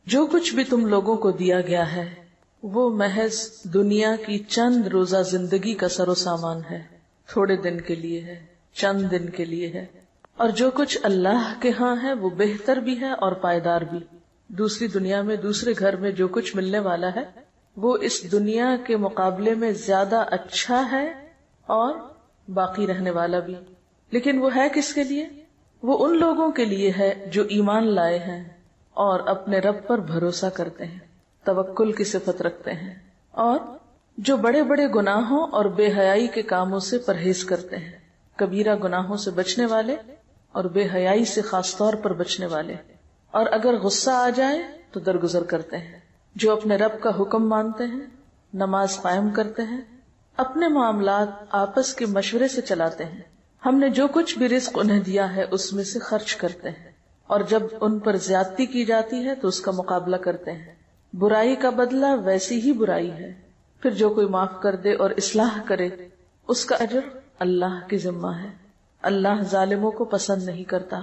جو کچھ بھی تم لوگوں کو دیا گیا ہے وہ محض دنیا کی چند روزہ زندگی کا سر و سامان ہے، تھوڑے دن کے لیے ہے، چند دن کے لیے ہے، اور جو کچھ اللہ کے ہاں ہے وہ بہتر بھی ہے اور پائیدار بھی۔ دوسری دنیا میں، دوسرے گھر میں جو کچھ ملنے والا ہے وہ اس دنیا کے مقابلے میں زیادہ اچھا ہے اور باقی رہنے والا بھی، لیکن وہ ہے کس کے لیے؟ وہ ان لوگوں کے لیے ہے جو ایمان لائے ہیں اور اپنے رب پر بھروسہ کرتے ہیں، توکل کی صفت رکھتے ہیں، اور جو بڑے بڑے گناہوں اور بے حیائی کے کاموں سے پرہیز کرتے ہیں، کبیرہ گناہوں سے بچنے والے اور بے حیائی سے خاص طور پر بچنے والے، اور اگر غصہ آ جائے تو درگزر کرتے ہیں، جو اپنے رب کا حکم مانتے ہیں، نماز قائم کرتے ہیں، اپنے معاملات آپس کے مشورے سے چلاتے ہیں، ہم نے جو کچھ بھی رزق انہیں دیا ہے اس میں سے خرچ کرتے ہیں، اور جب ان پر زیادتی کی جاتی ہے تو اس کا مقابلہ کرتے ہیں، برائی کا بدلہ ویسی ہی برائی ہے، پھر جو کوئی معاف کر دے اور اصلاح کرے اس کا اجر اللہ کی ذمہ ہے، اللہ ظالموں کو پسند نہیں کرتا،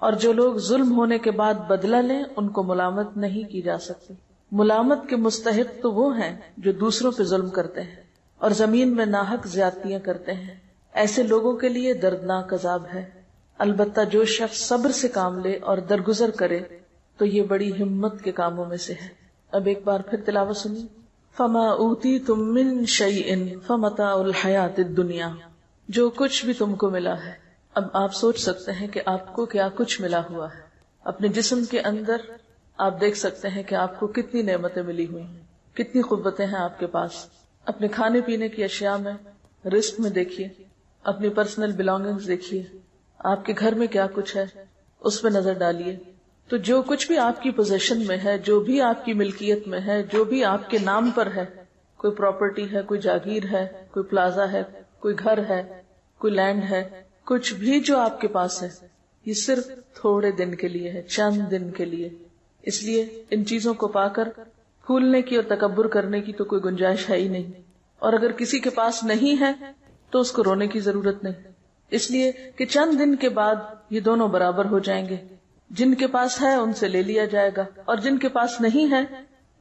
اور جو لوگ ظلم ہونے کے بعد بدلہ لیں ان کو ملامت نہیں کی جا سکتی۔ ملامت کے مستحق تو وہ ہیں جو دوسروں پہ ظلم کرتے ہیں اور زمین میں ناحق زیادتیاں کرتے ہیں، ایسے لوگوں کے لیے دردناک عذاب ہے۔ البتہ جو شخص صبر سے کام لے اور درگزر کرے تو یہ بڑی ہمت کے کاموں میں سے ہے۔ اب ایک بار پھر تلاوت سنیے۔ فما اوتیتم من شیء فمتاع الحیات الدنیا، جو کچھ بھی تم کو ملا ہے۔ اب آپ سوچ سکتے ہیں کہ آپ کو کیا کچھ ملا ہوا ہے۔ اپنے جسم کے اندر آپ دیکھ سکتے ہیں کہ آپ کو کتنی نعمتیں ملی ہوئی ہیں، کتنی قوتیں ہیں آپ کے پاس۔ اپنے کھانے پینے کی اشیاء میں، رزق میں دیکھیے، اپنی پرسنل بلانگنگز دیکھیے، آپ کے گھر میں کیا کچھ ہے اس پہ نظر ڈالیے۔ تو جو کچھ بھی آپ کی پوزیشن میں ہے، جو بھی آپ کی ملکیت میں ہے، جو بھی آپ کے نام پر ہے، کوئی پراپرٹی ہے، کوئی جاگیر ہے، کوئی پلازا ہے، کوئی گھر ہے، کوئی لینڈ ہے، کچھ بھی جو آپ کے پاس ہے، یہ صرف تھوڑے دن کے لیے ہے، چند دن کے لیے۔ اس لیے ان چیزوں کو پا کر پھولنے کی اور تکبر کرنے کی تو کوئی گنجائش ہے ہی نہیں، اور اگر کسی کے پاس نہیں ہے تو اس کو رونے کی ضرورت نہیں، اس لیے کہ چند دن کے بعد یہ دونوں برابر ہو جائیں گے۔ جن کے پاس ہے ان سے لے لیا جائے گا، اور جن کے پاس نہیں ہے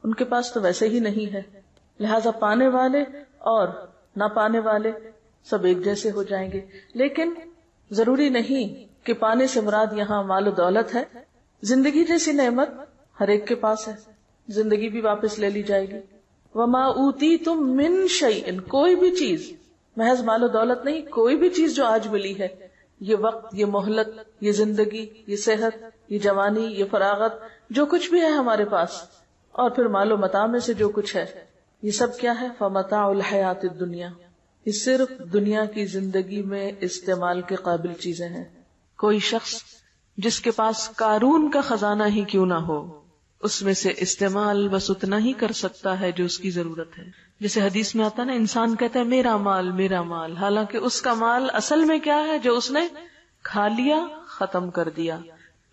ان کے پاس تو ویسے ہی نہیں ہے، لہذا پانے والے اور نہ پانے والے سب ایک جیسے ہو جائیں گے۔ لیکن ضروری نہیں کہ پانے سے مراد یہاں مال و دولت ہے، زندگی جیسی نعمت ہر ایک کے پاس ہے، زندگی بھی واپس لے لی جائے گی۔ وما اوتیتم من شیء، کوئی بھی چیز، محض مال و دولت نہیں، کوئی بھی چیز جو آج ملی ہے، یہ وقت، یہ مہلت، یہ زندگی، یہ صحت، یہ جوانی، یہ فراغت، جو کچھ بھی ہے ہمارے پاس، اور پھر مال و متاع میں سے جو کچھ ہے، یہ سب کیا ہے؟ فمتاع الحیات الدنیا، یہ صرف دنیا کی زندگی میں استعمال کے قابل چیزیں ہیں۔ کوئی شخص جس کے پاس قارون کا خزانہ ہی کیوں نہ ہو، اس میں سے استعمال بس اتنا ہی کر سکتا ہے جو اس کی ضرورت ہے۔ جیسے حدیث میں آتا نا، انسان کہتا ہے میرا مال میرا مال، حالانکہ اس کا مال اصل میں کیا ہے؟ جو اس نے کھا لیا، ختم کر دیا،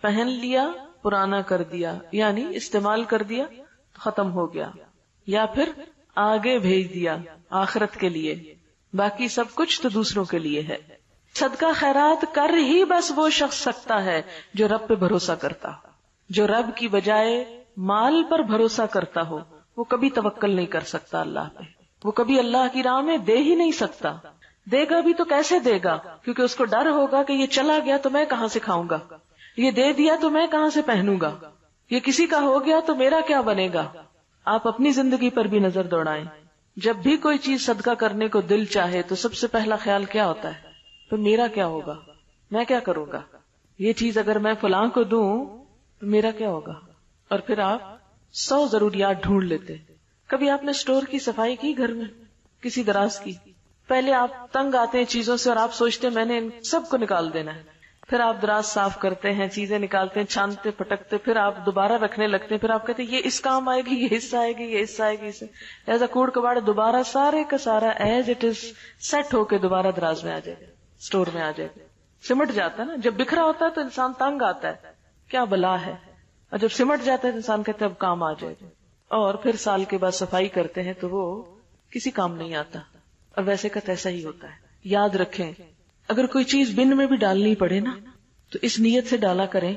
پہن لیا، پرانا کر دیا، یعنی استعمال کر دیا، ختم ہو گیا، یا پھر آگے بھیج دیا آخرت کے لیے، باقی سب کچھ تو دوسروں کے لیے ہے۔ صدقہ خیرات کر ہی بس وہ شخص سکتا ہے جو رب پہ بھروسہ کرتا، جو رب کی بجائے مال پر بھروسہ کرتا ہو۔ وہ کبھی توکل نہیں کر سکتا اللہ پہ، وہ کبھی اللہ کی راہ میں دے ہی نہیں سکتا۔ دے گا بھی تو کیسے دے گا؟ کیونکہ اس کو ڈر ہوگا کہ یہ چلا گیا تو میں کہاں سے کھاؤں گا، یہ دے دیا تو میں کہاں سے پہنوں گا، یہ کسی کا ہو گیا تو میرا کیا بنے گا۔ آپ اپنی زندگی پر بھی نظر دوڑائیں، جب بھی کوئی چیز صدقہ کرنے کو دل چاہے تو سب سے پہلا خیال کیا ہوتا ہے؟ تو میرا کیا ہوگا، میں کیا کروں گا، یہ چیز اگر میں فلاں کو دوں تو میرا کیا ہوگا۔ اور پھر آپ 100 ضروریات ڈھونڈ لیتے۔ کبھی آپ نے اسٹور کی صفائی کی گھر میں، کسی دراز کی؟ پہلے آپ تنگ آتے ہیں چیزوں سے اور آپ سوچتے ہیں میں نے ان سب کو نکال دینا ہے، پھر آپ دراز صاف کرتے ہیں، چیزیں نکالتے ہیں، چھانتے پھٹکتے، پھر آپ دوبارہ رکھنے لگتے ہیں، پھر آپ کہتے ہیں یہ اس کام آئے گی، یہ حصہ آئے گی، یہ حصہ آئے گی، اسے ایسا کوڑ کباڑ دوبارہ سارے کا سارا ایز اٹ از سیٹ ہو کے دوبارہ دراز میں آ جائے گا، اسٹور میں آ جائے گا۔ سمٹ جاتا ہے نا، جب بکھرا ہوتا ہے تو انسان تنگ آتا ہے، کیا بلا ہے، اور جب سمٹ جاتا ہے تو انسان کہتا ہے اب کام آ جائے گا، اور پھر سال کے بعد صفائی کرتے ہیں تو وہ کسی کام نہیں آتا، اور ویسے کا تیسا ہی ہوتا ہے۔ یاد رکھیں، اگر کوئی چیز بن میں بھی ڈالنی پڑے نا تو اس نیت سے ڈالا کریں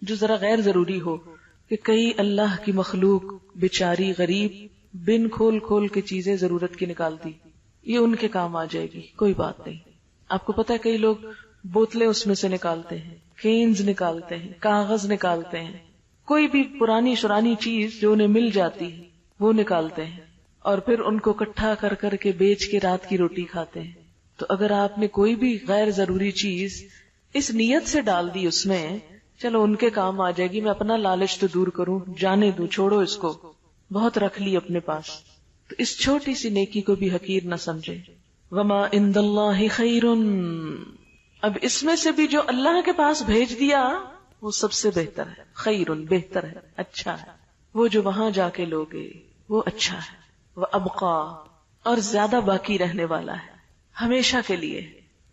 جو ذرا غیر ضروری ہو، کہ کئی اللہ کی مخلوق بیچاری غریب بن کھول کھول کے چیزیں ضرورت کی نکالتی، یہ ان کے کام آ جائے گی، کوئی بات نہیں. آپ کو پتا ہے کئی لوگ بوتلیں اس میں سے نکالتے ہیں، کینز نکالتے ہیں، کاغذ نکالتے ہیں، کوئی بھی پرانی شرانی چیز جو انہیں مل جاتی ہے وہ نکالتے ہیں اور پھر ان کو اکٹھا کر کر کے بیچ کے رات کی روٹی کھاتے ہیں. تو اگر آپ نے کوئی بھی غیر ضروری چیز اس نیت سے ڈال دی اس میں، چلو ان کے کام آ جائے گی، میں اپنا لالچ تو دور کروں، جانے دوں، چھوڑو اس کو، بہت رکھ لی اپنے پاس، تو اس چھوٹی سی نیکی کو بھی حقیر نہ سمجھے. وما عند اللہ خیر، اب اس میں سے بھی جو اللہ کے پاس بھیج دیا وہ سب سے بہتر ہے، خیر بہتر ہے، اچھا ہے. وہ جو وہاں جا کے لوگے وہ اچھا ہے. وابقا، اور زیادہ باقی رہنے والا ہے، ہمیشہ کے لیے.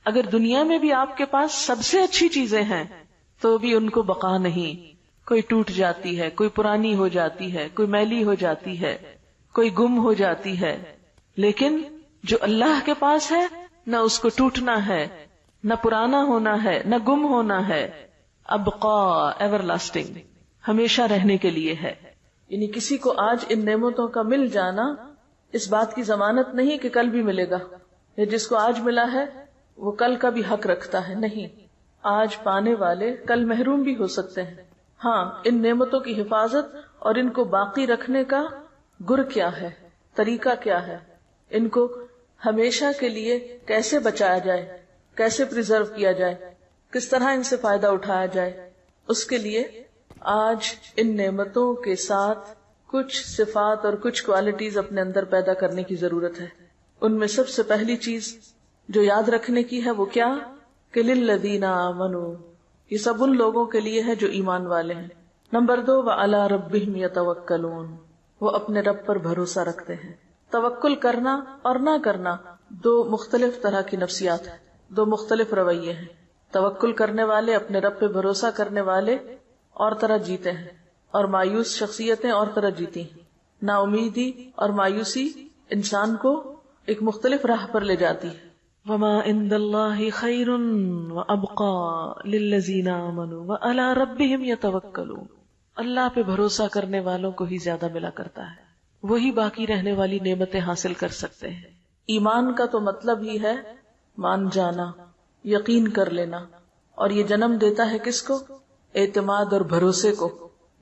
اگر دنیا میں بھی آپ کے پاس سب سے اچھی چیزیں ہیں تو بھی ان کو بقا نہیں، کوئی ٹوٹ جاتی ہے، کوئی پرانی ہو جاتی ہے، کوئی میلی ہو جاتی ہے، کوئی گم ہو جاتی ہے. لیکن جو اللہ کے پاس ہے نہ اس کو ٹوٹنا ہے، نہ پرانا ہونا ہے، نہ گم ہونا ہے. ابقا، ایور لاسٹنگ، ہمیشہ رہنے کے لیے ہے. یعنی کسی کو آج ان نعمتوں کا مل جانا اس بات کی ضمانت نہیں کہ کل بھی ملے گا، یا جس کو آج ملا ہے وہ کل کا بھی حق رکھتا ہے. نہیں، آج پانے والے کل محروم بھی ہو سکتے ہیں. ہاں، ان نعمتوں کی حفاظت اور ان کو باقی رکھنے کا گر کیا ہے، طریقہ کیا ہے، ان کو ہمیشہ کے لیے کیسے بچایا جائے، کیسے پریزرو کیا جائے، کس طرح ان سے فائدہ اٹھایا جائے، اس کے لیے آج ان نعمتوں کے ساتھ کچھ صفات اور کچھ کوالٹیز اپنے اندر پیدا کرنے کی ضرورت ہے. ان میں سب سے پہلی چیز جو یاد رکھنے کی ہے وہ کیا کہ للذین آمنوا، یہ سب ان لوگوں کے لیے ہے جو ایمان والے ہیں. نمبر 2، وعلی ربہم یتوکلون، وہ اپنے رب پر بھروسہ رکھتے ہیں. توکل کرنا اور نہ کرنا دو مختلف طرح کی نفسیات ہیں، دو مختلف رویے ہیں. توکل کرنے والے، اپنے رب پہ بھروسہ کرنے والے اور طرح جیتے ہیں، اور مایوس شخصیتیں اور طرح جیتی ہیں. نا امیدی اور مایوسی انسان کو ایک مختلف راہ پر لے جاتی ہے. وما عند اللہ خیر وابقا للذین آمنوا وعلی ربہم یتوکلون، اللہ پہ بھروسہ کرنے والوں کو ہی زیادہ ملا کرتا ہے، وہی باقی رہنے والی نعمتیں حاصل کر سکتے ہیں. ایمان کا تو مطلب ہی ہے مان جانا، یقین کر لینا، اور یہ جنم دیتا ہے کس کو؟ اعتماد اور بھروسے کو.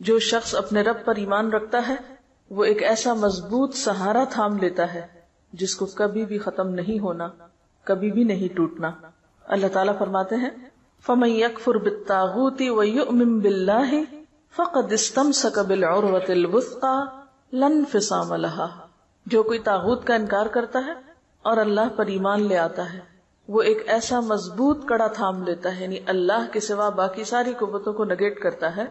جو شخص اپنے رب پر ایمان رکھتا ہے وہ ایک ایسا مضبوط سہارا تھام لیتا ہے جس کو کبھی بھی ختم نہیں ہونا، کبھی بھی نہیں ٹوٹنا. اللہ تعالیٰ فرماتے ہیں فَمَن يَكْفُرْ بِالطَّاغُوتِ وَيُؤْمِن بِاللَّهِ فَقَدِ اسْتَمْسَكَ بِالْعُرْوَةِ الْوُثْقَىٰ لَا انفصام لَهَا، جو کوئی طاغوت کا انکار کرتا ہے اور اللہ پر ایمان لے آتا ہے وہ ایک ایسا مضبوط کڑا تھام لیتا ہے، یعنی اللہ کے سوا باقی ساری قوتوں کو نگیٹ کرتا ہے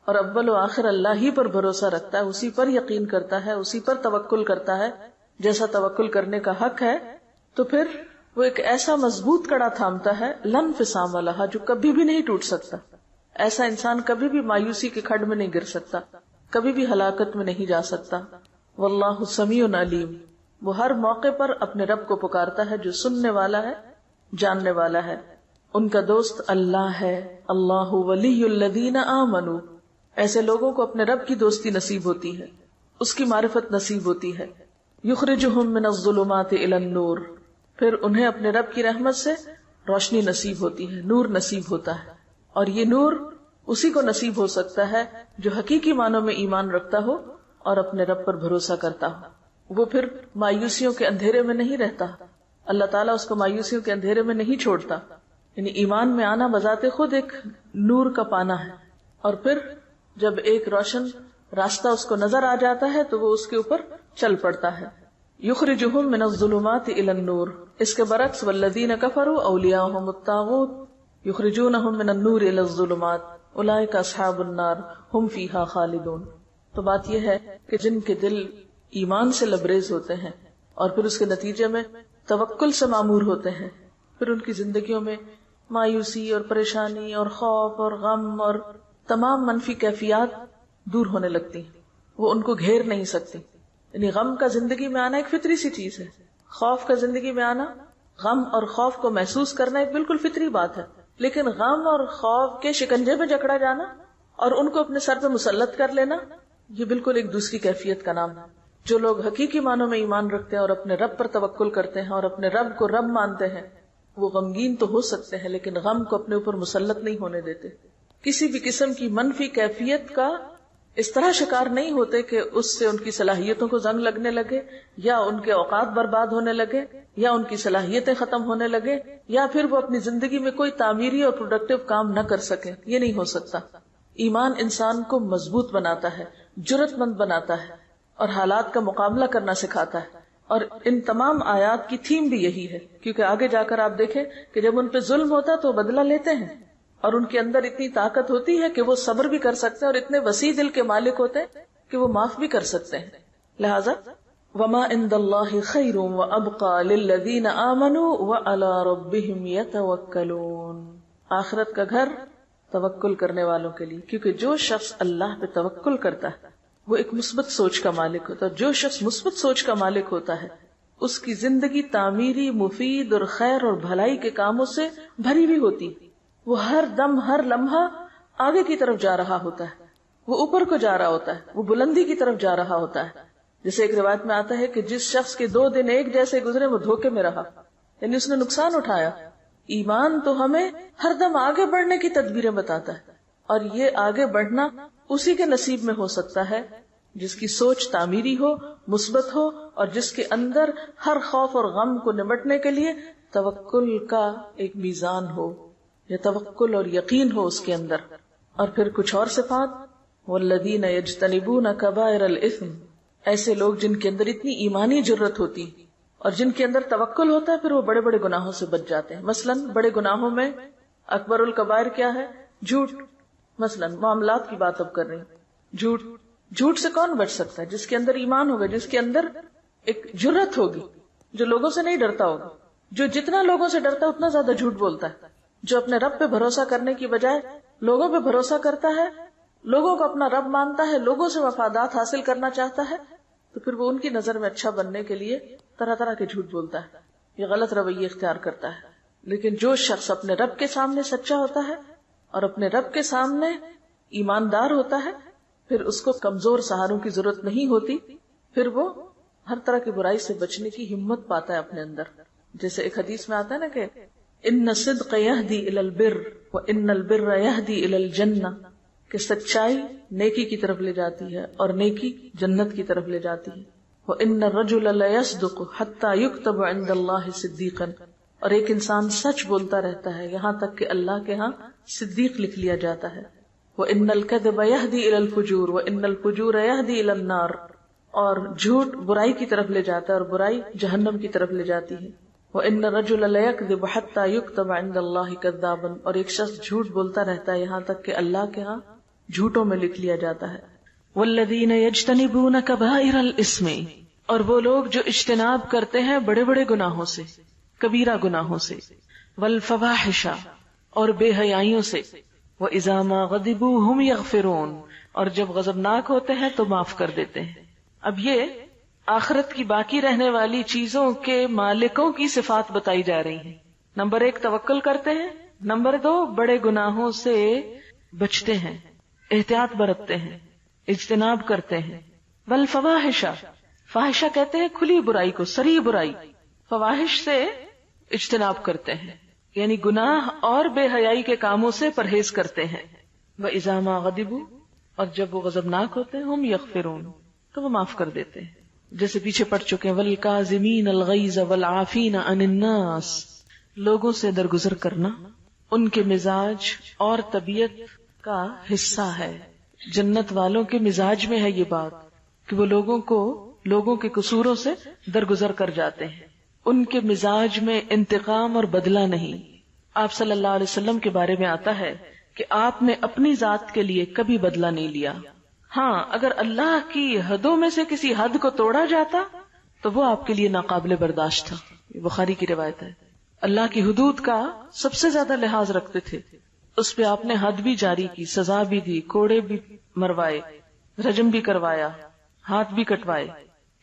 اور اول و آخر اللہ ہی پر بھروسہ رکھتا ہے، اسی پر یقین کرتا ہے، اسی پر توکل کرتا ہے جیسا توکل کرنے کا حق ہے. تو پھر وہ ایک ایسا مضبوط کڑا تھامتا ہے لا انفصام لها، جو کبھی بھی نہیں ٹوٹ سکتا. ایسا انسان کبھی بھی مایوسی کے کھڈ میں نہیں گر سکتا، کبھی بھی ہلاکت میں نہیں جا سکتا. واللہ سمیع علیم، وہ ہر موقع پر اپنے رب کو پکارتا ہے جو سننے والا ہے، جاننے والا ہے. ان کا دوست اللہ ہے. اللہ ولی الذین آمنوا، ایسے لوگوں کو اپنے رب کی دوستی نصیب ہوتی ہے، اس کی معرفت نصیب ہوتی ہے. یخرجہم من الظلمات الی النور، پھر انہیں اپنے رب کی رحمت سے روشنی نصیب ہوتی ہے، نور نصیب ہوتا ہے. اور یہ نور اسی کو نصیب ہو سکتا ہے جو حقیقی معنوں میں ایمان رکھتا ہو اور اپنے رب پر بھروسہ کرتا ہو. وہ پھر مایوسیوں کے اندھیرے میں نہیں رہتا، اللہ تعالیٰ اس کو مایوسیوں کے اندھیرے میں نہیں چھوڑتا. یعنی ایمان میں آنا بذات خود ایک نور کا پانا ہے، اور پھر جب ایک روشن راستہ اس کو نظر آ جاتا ہے تو وہ اس کے اوپر چل پڑتا ہے. یخرجہم من الظلمات الی النور، اس کے برعکس والذین کفروا اولیاءہم الطاغوت یخرجونہم من النور الی الظلمات اولئک اصحاب النار ہم فیہا خالدون. تو بات یہ ہے کہ جن کے دل ایمان سے لبریز ہوتے ہیں اور پھر اس کے نتیجے میں توکل سے معمور ہوتے ہیں، پھر ان کی زندگیوں میں مایوسی اور پریشانی اور خوف اور غم اور تمام منفی کیفیات دور ہونے لگتی ہیں، وہ ان کو گھیر نہیں سکتی. یعنی غم کا زندگی میں آنا ایک فطری سی چیز ہے، خوف کا زندگی میں آنا، غم اور خوف کو محسوس کرنا ایک بالکل فطری بات ہے. لیکن غم اور خوف کے شکنجے میں جکڑا جانا اور ان کو اپنے سر پہ مسلط کر لینا، یہ بالکل ایک دوسری کیفیت کا نام ہے۔ جو لوگ حقیقی معنوں میں ایمان رکھتے ہیں اور اپنے رب پر توکل کرتے ہیں اور اپنے رب کو رب مانتے ہیں، وہ غمگین تو ہو سکتے ہیں لیکن غم کو اپنے اوپر مسلط نہیں ہونے دیتے، کسی بھی قسم کی منفی کیفیت کا اس طرح شکار نہیں ہوتے کہ اس سے ان کی صلاحیتوں کو زنگ لگنے لگے، یا ان کے اوقات برباد ہونے لگے، یا ان کی صلاحیتیں ختم ہونے لگے، یا پھر وہ اپنی زندگی میں کوئی تعمیری اور پروڈکٹیو کام نہ کر سکے۔ یہ نہیں ہو سکتا۔ ایمان انسان کو مضبوط بناتا ہے، جرأت مند بناتا ہے اور حالات کا مقابلہ کرنا سکھاتا ہے۔ اور ان تمام آیات کی تھیم بھی یہی ہے، کیونکہ آگے جا کر آپ دیکھیں کہ جب ان پہ ظلم ہوتا ہے تو وہ بدلہ لیتے ہیں، اور ان کے اندر اتنی طاقت ہوتی ہے کہ وہ صبر بھی کر سکتے ہیں، اور اتنے وسیع دل کے مالک ہوتے ہیں کہ وہ معاف بھی کر سکتے ہیں۔ لہذا وما عند اللہ خیر وابقى للذین آمنوا وعلی ربهم یتوکلون، آخرت کا گھر توکل کرنے والوں کے لیے، کیونکہ جو شخص اللہ پہ توکل کرتا ہے وہ ایک مثبت سوچ کا مالک ہوتا ہے۔ جو شخص مثبت سوچ کا مالک ہوتا ہے اس کی زندگی تعمیری، مفید اور خیر اور بھلائی کے کاموں سے بھری ہوئی ہوتی ہے۔ وہ ہر دم، ہر لمحہ آگے کی طرف جا رہا ہوتا ہے، وہ اوپر کو جا رہا ہوتا ہے، وہ بلندی کی طرف جا رہا ہوتا ہے۔ جیسے ایک روایت میں آتا ہے کہ جس شخص کے 2 دن ایک جیسے گزرے وہ دھوکے میں رہا، یعنی اس نے نقصان اٹھایا۔ ایمان تو ہمیں ہر دم آگے بڑھنے کی تدبیریں بتاتا ہے، اور یہ آگے بڑھنا اسی کے نصیب میں ہو سکتا ہے جس کی سوچ تعمیری ہو، مثبت ہو، اور جس کے اندر ہر خوف اور غم کو نمٹنے کے لیے توکل کا ایک میزان ہو، یا توکل اور یقین ہو اس کے اندر۔ اور پھر کچھ اور صفات، والذین یجتنبون کبائر الاثم، ایسے لوگ جن کے اندر اتنی ایمانی جرت ہوتی اور جن کے اندر توکل ہوتا ہے، پھر وہ بڑے بڑے گناہوں سے بچ جاتے ہیں۔ مثلا بڑے گناہوں میں اکبر الکبائر کیا ہے؟ جھوٹ۔ مثلا معاملات کی بات اب کر رہے ہیں، جھوٹ۔ جھوٹ سے کون بچ سکتا ہے؟ جس کے اندر ایمان ہوگا، جس کے اندر ایک جرت ہوگی، جو لوگوں سے نہیں ڈرتا ہوگا، جو جتنا لوگوں سے ڈرتا ہے اتنا زیادہ جھوٹ بولتا ہے، جو اپنے رب پہ بھروسہ کرنے کی بجائے لوگوں پہ بھروسہ کرتا ہے، لوگوں کو اپنا رب مانتا ہے، لوگوں سے مفادات حاصل کرنا چاہتا ہے، تو پھر وہ ان کی نظر میں اچھا بننے کے لیے طرح طرح کے جھوٹ بولتا ہے، یہ غلط رویے اختیار کرتا ہے۔ لیکن جو شخص اپنے رب کے سامنے سچا ہوتا ہے اور اپنے رب کے سامنے ایماندار ہوتا ہے، پھر اس کو کمزور سہاروں کی ضرورت نہیں ہوتی، پھر وہ ہر طرح کی برائی سے بچنے کی ہمت پاتا ہے اپنے اندر۔ جیسے ایک حدیث میں آتا ہے نا کہ ان الصدق یہدی الی البر وان البر یہدی الی الجنہ، کہ سچائی نیکی کی طرف لے جاتی ہے اور نیکی جنت کی طرف لے جاتی ہے۔ وان الرجل لیصدق حتی یکتب عند اللہ صدیقا، اور ایک انسان سچ بولتا رہتا ہے یہاں تک کہ اللہ کے ہاں صدیق لکھ لیا جاتا ہے۔ وَإِنَّ الْكَذِبَ يَهْدِي إِلَى الْفُجُورِ وَإِنَّ الْفُجُورَ يَهْدِي إِلَى النَّارِ، اور جھوٹ برائی کی طرف لے جاتا ہے اور برائی جہنم کی طرف لے جاتی ہے۔ وَإِنَّ الرَّجُلَ لَيَكْذِبُ حَتَّى يُكْتَبَ عِندَ اللَّهِ كَذَّابًا، اور ایک شخص جھوٹ بولتا رہتا ہے یہاں تک کہ اللہ کے ہاں جھوٹوں میں لکھ لیا جاتا ہے۔ وَالَّذِينَ يَجْتَنِبُونَ كَبَائِرَ الْإِثْمِ، اور وہ لوگ جو اجتناب کرتے ہیں بڑے بڑے گناہوں سے، کبیرہ گناہوں سے، وَالْفَوَاحِشَ، اور بے حیائیوں سے، وَإِذَا مَا غَضِبُوا هُمْ يَغْفِرُونَ، اور جب غضبناک ہوتے ہیں تو معاف کر دیتے ہیں۔ اب یہ آخرت کی باقی رہنے والی چیزوں کے مالکوں کی صفات بتائی جا رہی ہیں۔ نمبر 1 توکل کرتے ہیں، نمبر 2 بڑے گناہوں سے بچتے ہیں، احتیاط برتتے ہیں، اجتناب کرتے ہیں۔ والفواحش، فاحشہ کہتے ہیں کھلی برائی کو، صریح برائی، فواحش سے اجتناب کرتے ہیں، یعنی گناہ اور بے حیائی کے کاموں سے پرہیز کرتے ہیں۔ وَإِذَا مَا غَضِبُوا، اور جب وہ غضبناک ہوتے ہیں، ہم یغفرون، تو وہ معاف کر دیتے ہیں، جیسے پیچھے پڑھ چکے ہیں، وَالْكَاظِمِينَ الْغَيْظَ وَالْعَافِينَ عَنِ النَّاسِ، لوگوں سے درگزر کرنا ان کے مزاج اور طبیعت کا حصہ ہے۔ جنت والوں کے مزاج میں ہے یہ بات کہ وہ لوگوں کے قصوروں سے درگزر کر جاتے ہیں، ان کے مزاج میں انتقام اور بدلہ نہیں۔ آپ صلی اللہ علیہ وسلم کے بارے میں آتا ہے کہ آپ نے اپنی ذات کے لیے کبھی بدلہ نہیں لیا۔ ہاں، اگر اللہ کی حدوں میں سے کسی حد کو توڑا جاتا تو وہ آپ کے لیے ناقابل برداشت تھا، یہ بخاری کی روایت ہے۔ اللہ کی حدود کا سب سے زیادہ لحاظ رکھتے تھے، اس پہ آپ نے حد بھی جاری کی، سزا بھی دی، کوڑے بھی مروائے، رجم بھی کروایا، ہاتھ بھی کٹوائے،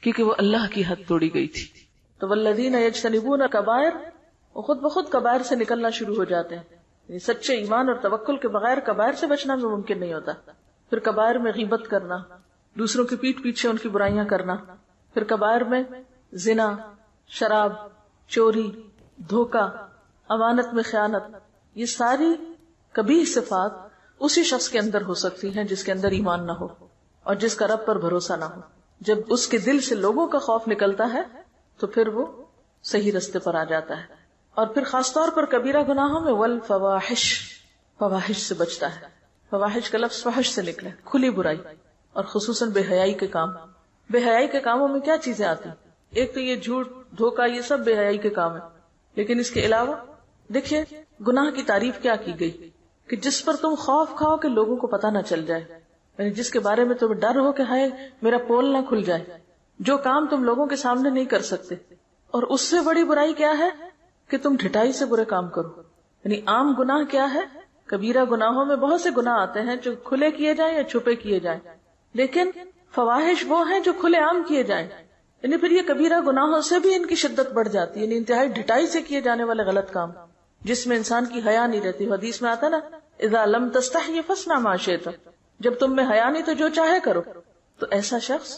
کیونکہ وہ اللہ کی حد توڑی گئی تھی۔ تو والذین یجتنبون کبائر، وہ خود بخود کبائر سے نکلنا شروع ہو جاتے ہیں۔ سچے ایمان اور توکل کے بغیر کبائر سے بچنا بھی ممکن نہیں ہوتا. پھر کبائر میں غیبت کرنا، دوسروں کی پیٹھ پیچھے ان کی برائیاں کرنا. پھر کبائر میں زنا، شراب، چوری، دھوکہ، امانت میں خیانت، یہ ساری کبیح صفات اسی شخص کے اندر ہو سکتی ہیں جس کے اندر ایمان نہ ہو اور جس کا رب پر بھروسہ نہ ہو. جب اس کے دل سے لوگوں کا خوف نکلتا ہے تو پھر وہ صحیح رستے پر آ جاتا ہے. اور پھر خاص طور پر کبیرہ گناہوں میں والفواحش، فواحش سے بچتا ہے. فواحش کا لفظ فحش سے نکلا، کھلی برائی، اور خصوصاً بے حیائی کے کام. بے حیائی کے کاموں میں کیا چیزیں آتی؟ ایک تو یہ جھوٹ، دھوکہ، یہ سب بے حیائی کے کام ہیں. لیکن اس کے علاوہ دیکھیے گناہ کی تعریف کیا کی گئی کہ جس پر تم خوف کھاؤ کہ لوگوں کو پتہ نہ چل جائے، یعنی جس کے بارے میں تمہیں ڈر ہو کہ ہائے میرا پول نہ کھل جائے، جو کام تم لوگوں کے سامنے نہیں کر سکتے. اور اس سے بڑی برائی کیا ہے کہ تم ڈھٹائی سے برے کام کرو. یعنی عام گناہ کیا ہے؟ کبیرہ گناہوں میں بہت سے گناہ آتے ہیں جو کھلے کیے جائیں یا چھپے کیے جائیں، لیکن فواحش وہ ہیں جو کھلے عام کیے جائیں. یعنی پھر یہ کبیرہ گناہوں سے بھی ان کی شدت بڑھ جاتی ہے، یعنی انتہائی ڈھٹائی سے کیے جانے والے غلط کام جس میں انسان کی حیا نہیں رہتی. حدیث میں آتا نا اذا لم تستحی فاصنع ما شئت، جب تم میں حیا نہیں تو جو چاہے کرو. تو ایسا شخص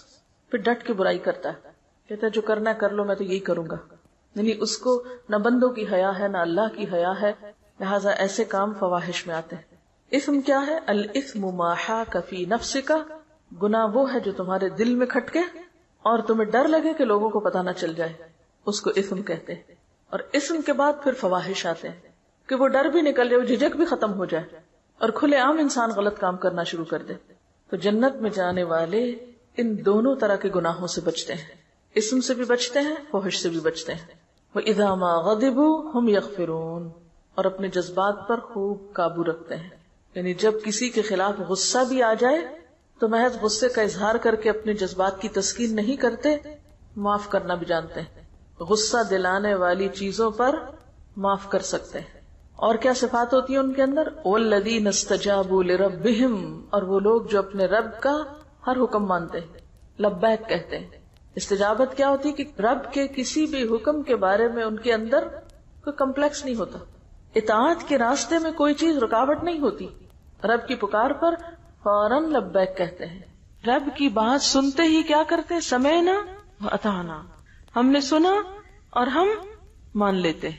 پھر ڈٹ کے برائی کرتا ہے، کہتا ہے جو کرنا ہے کر لو، میں تو یہی کروں گا. یعنی اس کو نہ بندوں کی حیا ہے نہ اللہ کی حیا ہے، لہٰذا ایسے کام فواحش میں آتے ہیں. اثم کیا ہے؟ الاثم ما حاک فی نفسک، گناہ وہ ہے جو تمہارے دل میں کھٹکے اور تمہیں ڈر لگے کہ لوگوں کو پتہ نہ چل جائے، اس کو اثم کہتے ہیں. اور اثم کے بعد پھر فواحش آتے ہیں کہ وہ ڈر بھی نکل جائے، وہ جھجک بھی ختم ہو جائے اور کھلے عام انسان غلط کام کرنا شروع کر دے. تو جنت میں جانے والے ان دونوں طرح کے گناہوں سے بچتے ہیں، اسم سے بھی بچتے ہیں، فحش سے بھی بچتے ہیں. وَإِذَا مَا غَضِبُوا هُمْ يَغْفِرُونَ، اور اپنے جذبات پر خوب قابو رکھتے ہیں. یعنی جب کسی کے خلاف غصہ بھی آ جائے تو محض غصے کا اظہار کر کے اپنے جذبات کی تسکین نہیں کرتے، معاف کرنا بھی جانتے ہیں. غصہ دلانے والی چیزوں پر معاف کر سکتے ہیں. اور کیا صفات ہوتی ہیں ان کے اندر؟ وَالَّذِينَ اسْتَجَابُوا لِرَبِّهِمْ، اور وہ لوگ جو اپنے رب کا ہر حکم مانتے ہیں، لبیک کہتے ہیں. استجابت کیا ہوتی ہے کہ رب کے کسی بھی حکم کے بارے میں ان کے اندر کوئی کمپلیکس نہیں ہوتا، اطاعت کے راستے میں کوئی چیز رکاوٹ نہیں ہوتی. رب کی پکار پر فوراً لبیک کہتے ہیں. رب کی بات سنتے ہی کیا کرتے؟ سمعنا وأطعنا، ہم نے سنا اور ہم مان لیتے.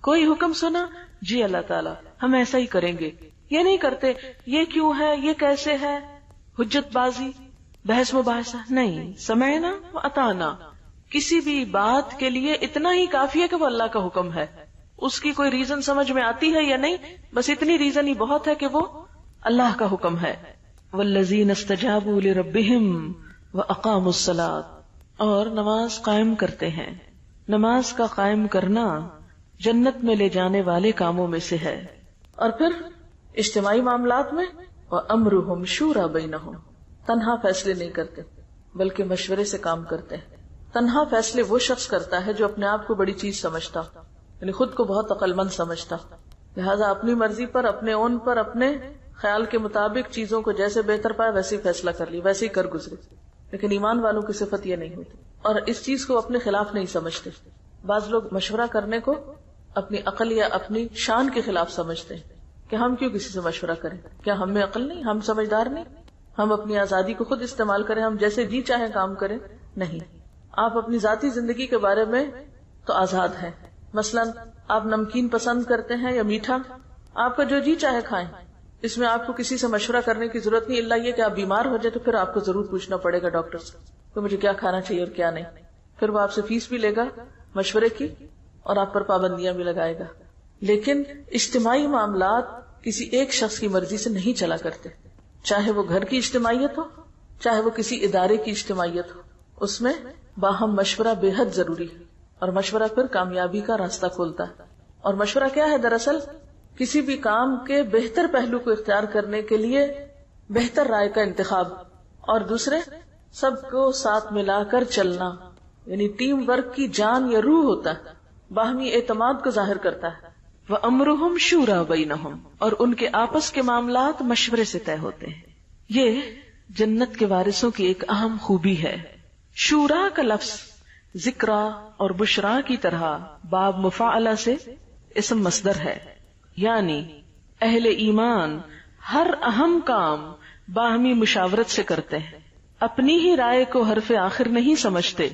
کوئی حکم سنا، جی اللہ تعالیٰ ہم ایسا ہی کریں گے. یہ نہیں کرتے یہ کیوں ہے، یہ کیسے ہے، حجت بازی، بحث مباحثہ نہیں. سمعنا وأطعنا، کسی بھی بات کے لیے اتنا ہی کافی ہے کہ وہ اللہ کا حکم ہے. اس کی کوئی ریزن سمجھ میں آتی ہے یا نہیں، بس اتنی ریزن ہی بہت ہے کہ وہ اللہ کا حکم ہے. والذین استجابوا لربہم واقاموا الصلاۃ، اور نماز قائم کرتے ہیں. نماز کا قائم کرنا جنت میں لے جانے والے کاموں میں سے ہے. اور پھر اجتماعی معاملات میں وامرہم شورا بینہم، تنہا فیصلے نہیں کرتے بلکہ مشورے سے کام کرتے ہیں. تنہا فیصلے وہ شخص کرتا ہے جو اپنے آپ کو بڑی چیز سمجھتا، یعنی خود کو بہت عقل مند سمجھتا، لہذا اپنی مرضی پر، اپنے اون پر، اپنے خیال کے مطابق چیزوں کو جیسے بہتر پائے ویسے ہی فیصلہ کر لی، ویسے ہی کر گزرے. لیکن ایمان والوں کی صفت یہ نہیں ہوتی اور اس چیز کو اپنے خلاف نہیں سمجھتے. بعض لوگ مشورہ کرنے کو اپنی عقل یا اپنی شان کے خلاف سمجھتے ہیں کہ ہم کیوں کسی سے مشورہ کریں، کیا ہم میں عقل نہیں، ہم سمجھدار نہیں، ہم اپنی آزادی کو خود استعمال کریں، ہم جیسے جی چاہیں کام کریں. نہیں، آپ اپنی ذاتی زندگی کے بارے میں تو آزاد ہیں. مثلا آپ نمکین پسند کرتے ہیں یا میٹھا، آپ کا جو جی چاہے کھائیں، اس میں آپ کو کسی سے مشورہ کرنے کی ضرورت نہیں، الا یہ کہ آپ بیمار ہو جائے تو پھر آپ کو ضرور پوچھنا پڑے گا ڈاکٹر سے کہ مجھے کیا کھانا چاہیے اور کیا نہیں. پھر وہ آپ سے فیس بھی لے گا مشورے کی اور آپ پر پابندیاں بھی لگائے گا. لیکن اجتماعی معاملات کسی ایک شخص کی مرضی سے نہیں چلا کرتے، چاہے وہ گھر کی اجتماعیت ہو، چاہے وہ کسی ادارے کی اجتماعیت ہو. اس میں باہم مشورہ بے حد ضروری ہے اور مشورہ پھر کامیابی کا راستہ کھولتا ہے. اور مشورہ کیا ہے؟ دراصل کسی بھی کام کے بہتر پہلو کو اختیار کرنے کے لیے بہتر رائے کا انتخاب، اور دوسرے سب کو ساتھ ملا کر چلنا، یعنی ٹیم ورک کی جان یا روح ہوتا ہے، باہمی اعتماد کو ظاہر کرتا ہے. وَأَمْرُهُمْ شُورَى بَيْنَهُمْ، اور ان کے آپس کے معاملات مشورے سے طے ہوتے ہیں. یہ جنت کے وارثوں کی ایک اہم خوبی ہے. شورا کا لفظ ذکرا اور بشرا کی طرح باب مفاعلہ سے اسم مصدر ہے، یعنی اہل ایمان ہر اہم کام باہمی مشاورت سے کرتے ہیں، اپنی ہی رائے کو حرف آخر نہیں سمجھتے.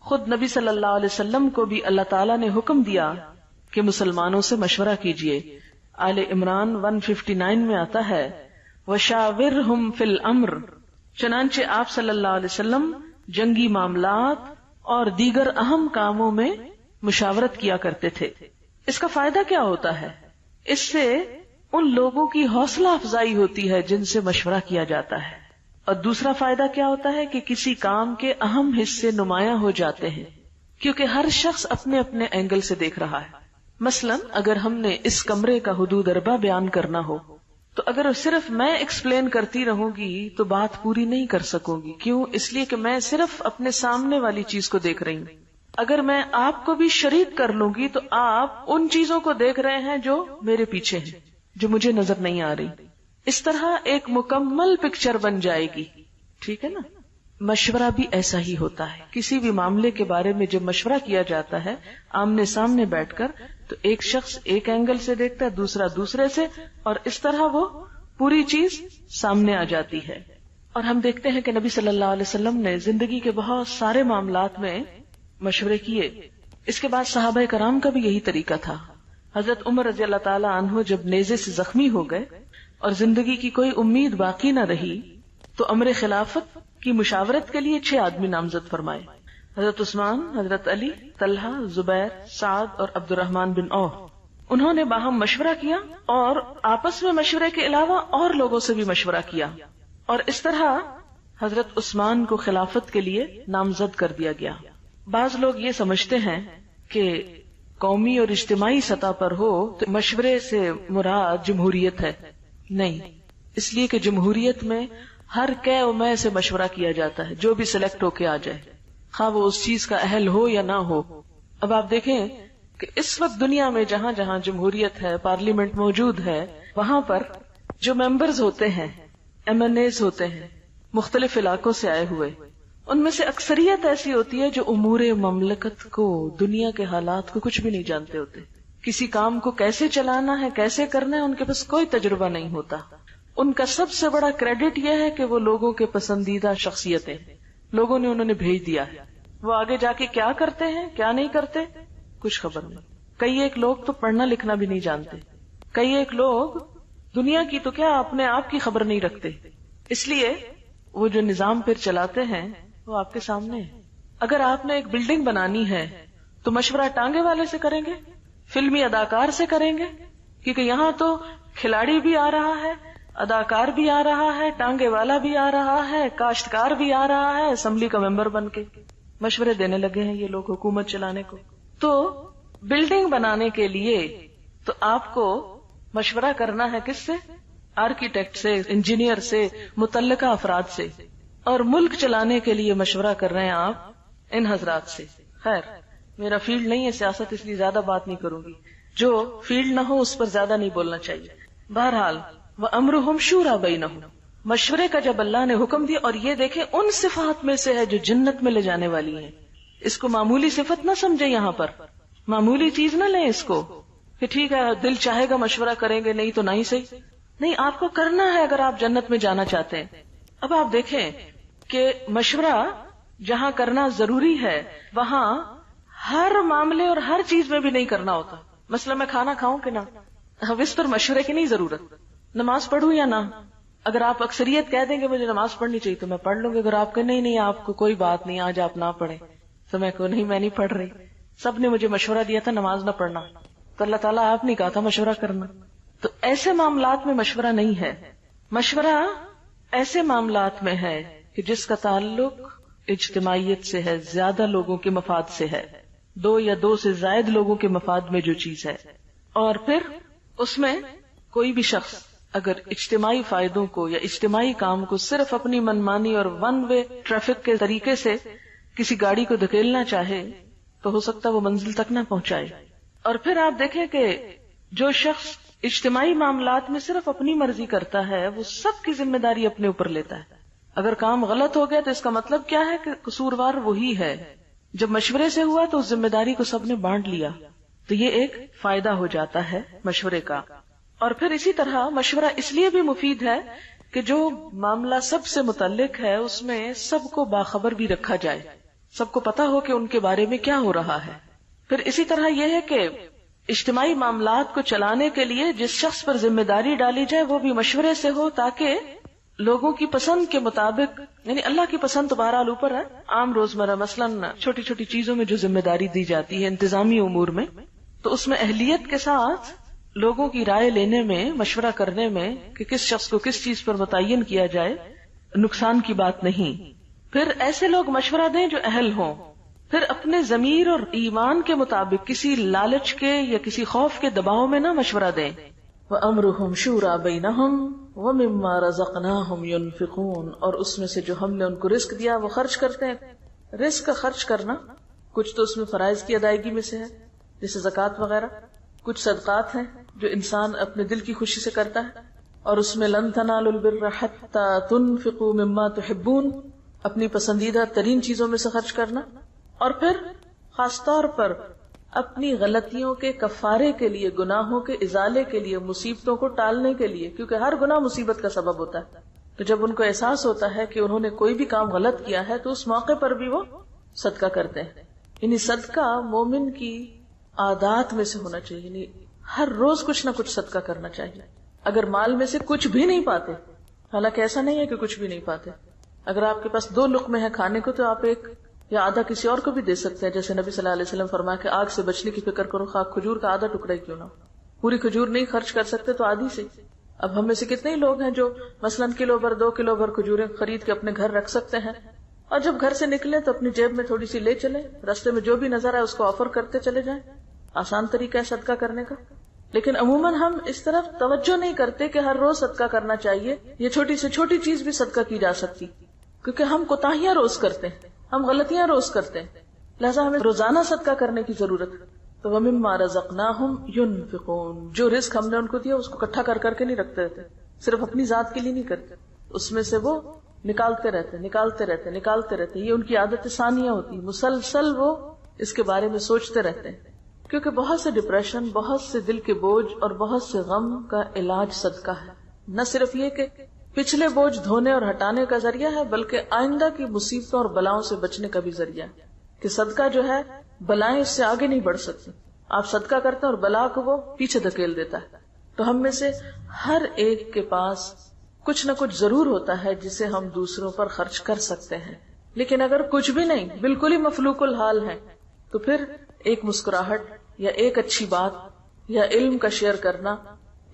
خود نبی صلی اللہ علیہ وسلم کو بھی اللہ تعالیٰ نے حکم دیا کہ مسلمانوں سے مشورہ کیجیے. آل عمران 159 میں آتا ہے وَشَاوِرْهُمْ فِي الْأَمْرِ. چنانچہ آپ صلی اللہ علیہ وسلم جنگی معاملات اور دیگر اہم کاموں میں مشاورت کیا کرتے تھے. اس کا فائدہ کیا ہوتا ہے؟ اس سے ان لوگوں کی حوصلہ افزائی ہوتی ہے جن سے مشورہ کیا جاتا ہے. اور دوسرا فائدہ کیا ہوتا ہے کہ کسی کام کے اہم حصے نمایاں ہو جاتے ہیں کیونکہ ہر شخص اپنے اپنے اینگل سے دیکھ رہا ہے. مثلا اگر ہم نے اس کمرے کا حدود اربع بیان کرنا ہو تو اگر صرف میں ایکسپلین کرتی رہوں گی تو بات پوری نہیں کر سکوں گی. کیوں؟ اس لیے کہ میں صرف اپنے سامنے والی چیز کو دیکھ رہی ہوں. اگر میں آپ کو بھی شریک کر لوں گی تو آپ ان چیزوں کو دیکھ رہے ہیں جو میرے پیچھے ہیں، جو مجھے نظر نہیں آ رہی. اس طرح ایک مکمل پکچر بن جائے گی. ٹھیک ہے نا؟ مشورہ بھی ایسا ہی ہوتا ہے. کسی بھی معاملے کے بارے میں جب مشورہ کیا جاتا ہے آمنے سامنے بیٹھ کر تو ایک شخص ایک اینگل سے دیکھتا ہے، دوسرا دوسرے سے، اور اس طرح وہ پوری چیز سامنے آ جاتی ہے. اور ہم دیکھتے ہیں کہ نبی صلی اللہ علیہ وسلم نے زندگی کے بہت سارے معاملات میں مشورے کیے. اس کے بعد صحابہ کرام کا بھی یہی طریقہ تھا. حضرت عمر رضی اللہ تعالی عنہ جب نیزے سے زخمی ہو گئے اور زندگی کی کوئی امید باقی نہ رہی تو امر خلافت کی مشاورت کے لیے 6 آدمی نامزد فرمائے. حضرت عثمان، حضرت علی، طلحہ، زبیر، سعد اور عبد الرحمن بن عوف. انہوں نے باہم مشورہ کیا اور آپس میں مشورے کے علاوہ اور لوگوں سے بھی مشورہ کیا، اور اس طرح حضرت عثمان کو خلافت کے لیے نامزد کر دیا گیا. بعض لوگ یہ سمجھتے ہیں کہ قومی اور اجتماعی سطح پر ہو تو مشورے سے مراد جمہوریت ہے. نہیں، اس لیے کہ جمہوریت میں ہر کہ و میں سے مشورہ کیا جاتا ہے، جو بھی سلیکٹ ہو کے آ جائے، خواہ وہ اس چیز کا اہل ہو یا نہ ہو. اب آپ دیکھیں کہ اس وقت دنیا میں جہاں جہاں جمہوریت ہے، پارلیمنٹ موجود ہے، وہاں پر جو ممبرز ہوتے ہیں، MNAs ہوتے ہیں، مختلف علاقوں سے آئے ہوئے، ان میں سے اکثریت ایسی ہوتی ہے جو امور مملکت کو، دنیا کے حالات کو کچھ بھی نہیں جانتے ہوتے. کسی کام کو کیسے چلانا ہے، کیسے کرنا ہے، ان کے پاس کوئی تجربہ نہیں ہوتا. ان کا سب سے بڑا کریڈٹ یہ ہے کہ وہ لوگوں کے پسندیدہ شخصیتیں، لوگوں نے انہوں نے بھیج دیا ہے. وہ آگے جا کے کیا کرتے ہیں، کیا نہیں کرتے، کچھ خبر نہیں. کئی ایک لوگ تو پڑھنا لکھنا بھی نہیں جانتے. کئی ایک لوگ دنیا کی تو کیا اپنے آپ کی خبر نہیں رکھتے. اس لیے وہ جو نظام پھر چلاتے ہیں وہ آپ کے سامنے ہے. اگر آپ نے ایک بلڈنگ بنانی ہے تو مشورہ ٹانگے والے سے کریں گے، فلمی اداکار سے کریں گے، کیونکہ یہاں تو کھلاڑی بھی آ رہا ہے، اداکار بھی آ رہا ہے، ٹانگے والا بھی آ رہا ہے، کاشتکار بھی آ رہا ہے، اسمبلی کا ممبر بن کے مشورے دینے لگے ہیں یہ لوگ حکومت چلانے کو. تو بلڈنگ بنانے کے لیے تو آپ کو مشورہ کرنا ہے کس سے؟ آرکیٹیکٹ سے، انجینئر سے، متعلقہ افراد سے. اور ملک چلانے کے لیے مشورہ کر رہے ہیں آپ ان حضرات سے. خیر، میرا فیلڈ نہیں ہے سیاست، اس لیے زیادہ بات نہیں کروں گی. جو فیلڈ نہ ہو اس پر زیادہ نہیں بولنا چاہیے. بہرحال وَأَمْرُهُمْ شُورَى بَيْنَهُمْ، مشورے کا جب اللہ نے حکم دیا، اور یہ دیکھیں ان صفات میں سے ہے جو جنت میں لے جانے والی ہیں. اس کو معمولی صفت نہ سمجھے، یہاں پر معمولی چیز نہ لیں اس کو کہ ٹھیک ہے دل چاہے گا مشورہ کریں گے، نہیں تو نہیں صحیح. نہیں، آپ کو کرنا ہے اگر آپ جنت میں جانا چاہتے ہیں. اب آپ دیکھیں کہ مشورہ جہاں کرنا ضروری ہے وہاں ہر معاملے اور ہر چیز میں بھی نہیں کرنا ہوتا. مثلا میں کھانا کھاؤں کہ نہ، اب اس پر مشورے کی نہیں ضرورت. نماز پڑھوں یا نہ، اگر آپ اکثریت کہہ دیں گے مجھے نماز پڑھنی چاہیے تو میں پڑھ لوں گی. اگر آپ کہ نہیں آپ کو کوئی بات نہیں، آج آپ نہ پڑھیں، تو میں کو نہیں، میں نہیں پڑھ رہی، سب نے مجھے مشورہ دیا تھا نماز نہ پڑھنا، تو اللہ تعالیٰ آپ نے کہا تھا مشورہ کرنا. تو ایسے معاملات میں مشورہ نہیں ہے. مشورہ ایسے معاملات میں ہے کہ جس کا تعلق اجتماعیت سے ہے، زیادہ لوگوں کے مفاد سے ہے، 2 یا 2 سے زائد لوگوں کے مفاد میں جو چیز ہے. اور پھر اس میں کوئی بھی شخص اگر اجتماعی فائدوں کو یا اجتماعی کام کو صرف اپنی منمانی اور ون وے ٹریفک کے طریقے سے کسی گاڑی کو دھکیلنا چاہے تو ہو سکتا ہے وہ منزل تک نہ پہنچائے. اور پھر آپ دیکھیں کہ جو شخص اجتماعی معاملات میں صرف اپنی مرضی کرتا ہے وہ سب کی ذمہ داری اپنے اوپر لیتا ہے. اگر کام غلط ہو گیا تو اس کا مطلب کیا ہے کہ قصوروار وہی ہے. جب مشورے سے ہوا تو اس ذمہ داری کو سب نے بانٹ لیا، تو یہ ایک فائدہ ہو جاتا ہے مشورے کا. اور پھر اسی طرح مشورہ اس لیے بھی مفید ہے کہ جو معاملہ سب سے متعلق ہے اس میں سب کو باخبر بھی رکھا جائے، سب کو پتا ہو کہ ان کے بارے میں کیا ہو رہا ہے. پھر اسی طرح یہ ہے کہ اجتماعی معاملات کو چلانے کے لیے جس شخص پر ذمہ داری ڈالی جائے وہ بھی مشورے سے ہو، تاکہ لوگوں کی پسند کے مطابق، یعنی اللہ کی پسند تو بہرحال اوپر ہے، عام روزمرہ مثلاً چھوٹی چھوٹی چیزوں میں جو ذمہ داری دی جاتی ہے انتظامی امور میں، تو اس میں اہلیت کے ساتھ لوگوں کی رائے لینے میں، مشورہ کرنے میں کہ کس شخص کو کس چیز پر متعین کیا جائے، نقصان کی بات نہیں. پھر ایسے لوگ مشورہ دیں جو اہل ہوں. پھر اپنے ضمیر اور ایمان کے مطابق کسی لالچ کے یا کسی خوف کے دباؤ میں نہ مشورہ دیں. وَأَمْرُهُمْ شُورَى بَيْنَهُمْ وَمِمَّا رَزَقْنَاهُمْ يُنْفِقُونَ، اور اس میں سے جو ہم نے ان کو رزق دیا وہ خرچ کرتے ہیں. رزق کا خرچ کرنا کچھ تو اس میں فرائض کی ادائیگی میں سے ہے جیسے زکوٰۃ وغیرہ، کچھ صدقات ہیں جو انسان اپنے دل کی خوشی سے کرتا ہے، اور اس میں لن تنالوا البر حتى تنفقوا مما تحبون، اپنی پسندیدہ ترین چیزوں میں سے خرچ کرنا. اور پھر خاص طور پر اپنی غلطیوں کے کفارے کے لیے، گناہوں کے ازالے کے لیے، مصیبتوں کو ٹالنے کے لیے، کیونکہ ہر گناہ مصیبت کا سبب ہوتا ہے. تو جب ان کو احساس ہوتا ہے کہ انہوں نے کوئی بھی کام غلط کیا ہے تو اس موقع پر بھی وہ صدقہ کرتے ہیں. یعنی صدقہ مومن کی عادات میں سے ہونا چاہیے، یعنی ہر روز کچھ نہ کچھ صدقہ کرنا چاہیے. اگر مال میں سے کچھ بھی نہیں پاتے، حالانکہ ایسا نہیں ہے کہ کچھ بھی نہیں پاتے، اگر آپ کے پاس 2 لقمے ہیں کھانے کو تو آپ ایک یا آدھا کسی اور کو بھی دے سکتے ہیں. جیسے نبی صلی اللہ علیہ وسلم فرمایا کہ آگ سے بچنے کی فکر کرو، خاک کھجور کا آدھا ٹکڑا ہی کیوں نہ. پوری کھجور نہیں خرچ کر سکتے تو آدھی سے. اب ہم میں سے کتنے ہی لوگ ہیں جو مثلاً کلو بھر 2 کلو بھر کھجوریں خرید کے اپنے گھر رکھ سکتے ہیں، اور جب گھر سے نکلے تو اپنی جیب میں تھوڑی سی لے چلے، راستے میں جو بھی نظر آئے اس کو آفر کرتے چلے جائیں. آسان طریقہ ہے صدقہ کرنے کا. لیکن عموماً ہم اس طرف توجہ نہیں کرتے کہ ہر روز صدقہ کرنا چاہیے. یہ چھوٹی سے چھوٹی چیز بھی صدقہ کی جا سکتی، کیونکہ ہم کوتاہیاں روز کرتے ہیں، ہم غلطیاں روز کرتے ہیں، لہذا ہمیں روزانہ صدقہ کرنے کی ضرورت ہے. تو وَمِمَّا رَزَقْنَاهُمْ يُنْفِقُونَ، جو رزق ہم نے ان کو دیا اس کو اکٹھا کر کے نہیں رکھتے رہتے، صرف اپنی ذات کے لیے نہیں کرتے، اس میں سے وہ نکالتے رہتے. یہ ان کی عادت ثانیہ ہوتی، مسلسل وہ اس کے بارے میں سوچتے رہتے ہیں. کیونکہ بہت سے ڈپریشن، بہت سے دل کے بوجھ اور بہت سے غم کا علاج صدقہ ہے. نہ صرف یہ کہ پچھلے بوجھ دھونے اور ہٹانے کا ذریعہ ہے، بلکہ آئندہ کی مصیبتوں اور بلاؤں سے بچنے کا بھی ذریعہ ہے. کہ صدقہ جو ہے بلائیں اس سے آگے نہیں بڑھ سکتی. آپ صدقہ کرتے ہیں اور بلا کو وہ پیچھے دھکیل دیتا ہے. تو ہم میں سے ہر ایک کے پاس کچھ نہ کچھ ضرور ہوتا ہے جسے ہم دوسروں پر خرچ کر سکتے ہیں. لیکن اگر کچھ بھی نہیں، بالکل ہی مفلوق الحال ہے، تو پھر ایک مسکراہٹ یا ایک اچھی بات یا علم کا شیئر کرنا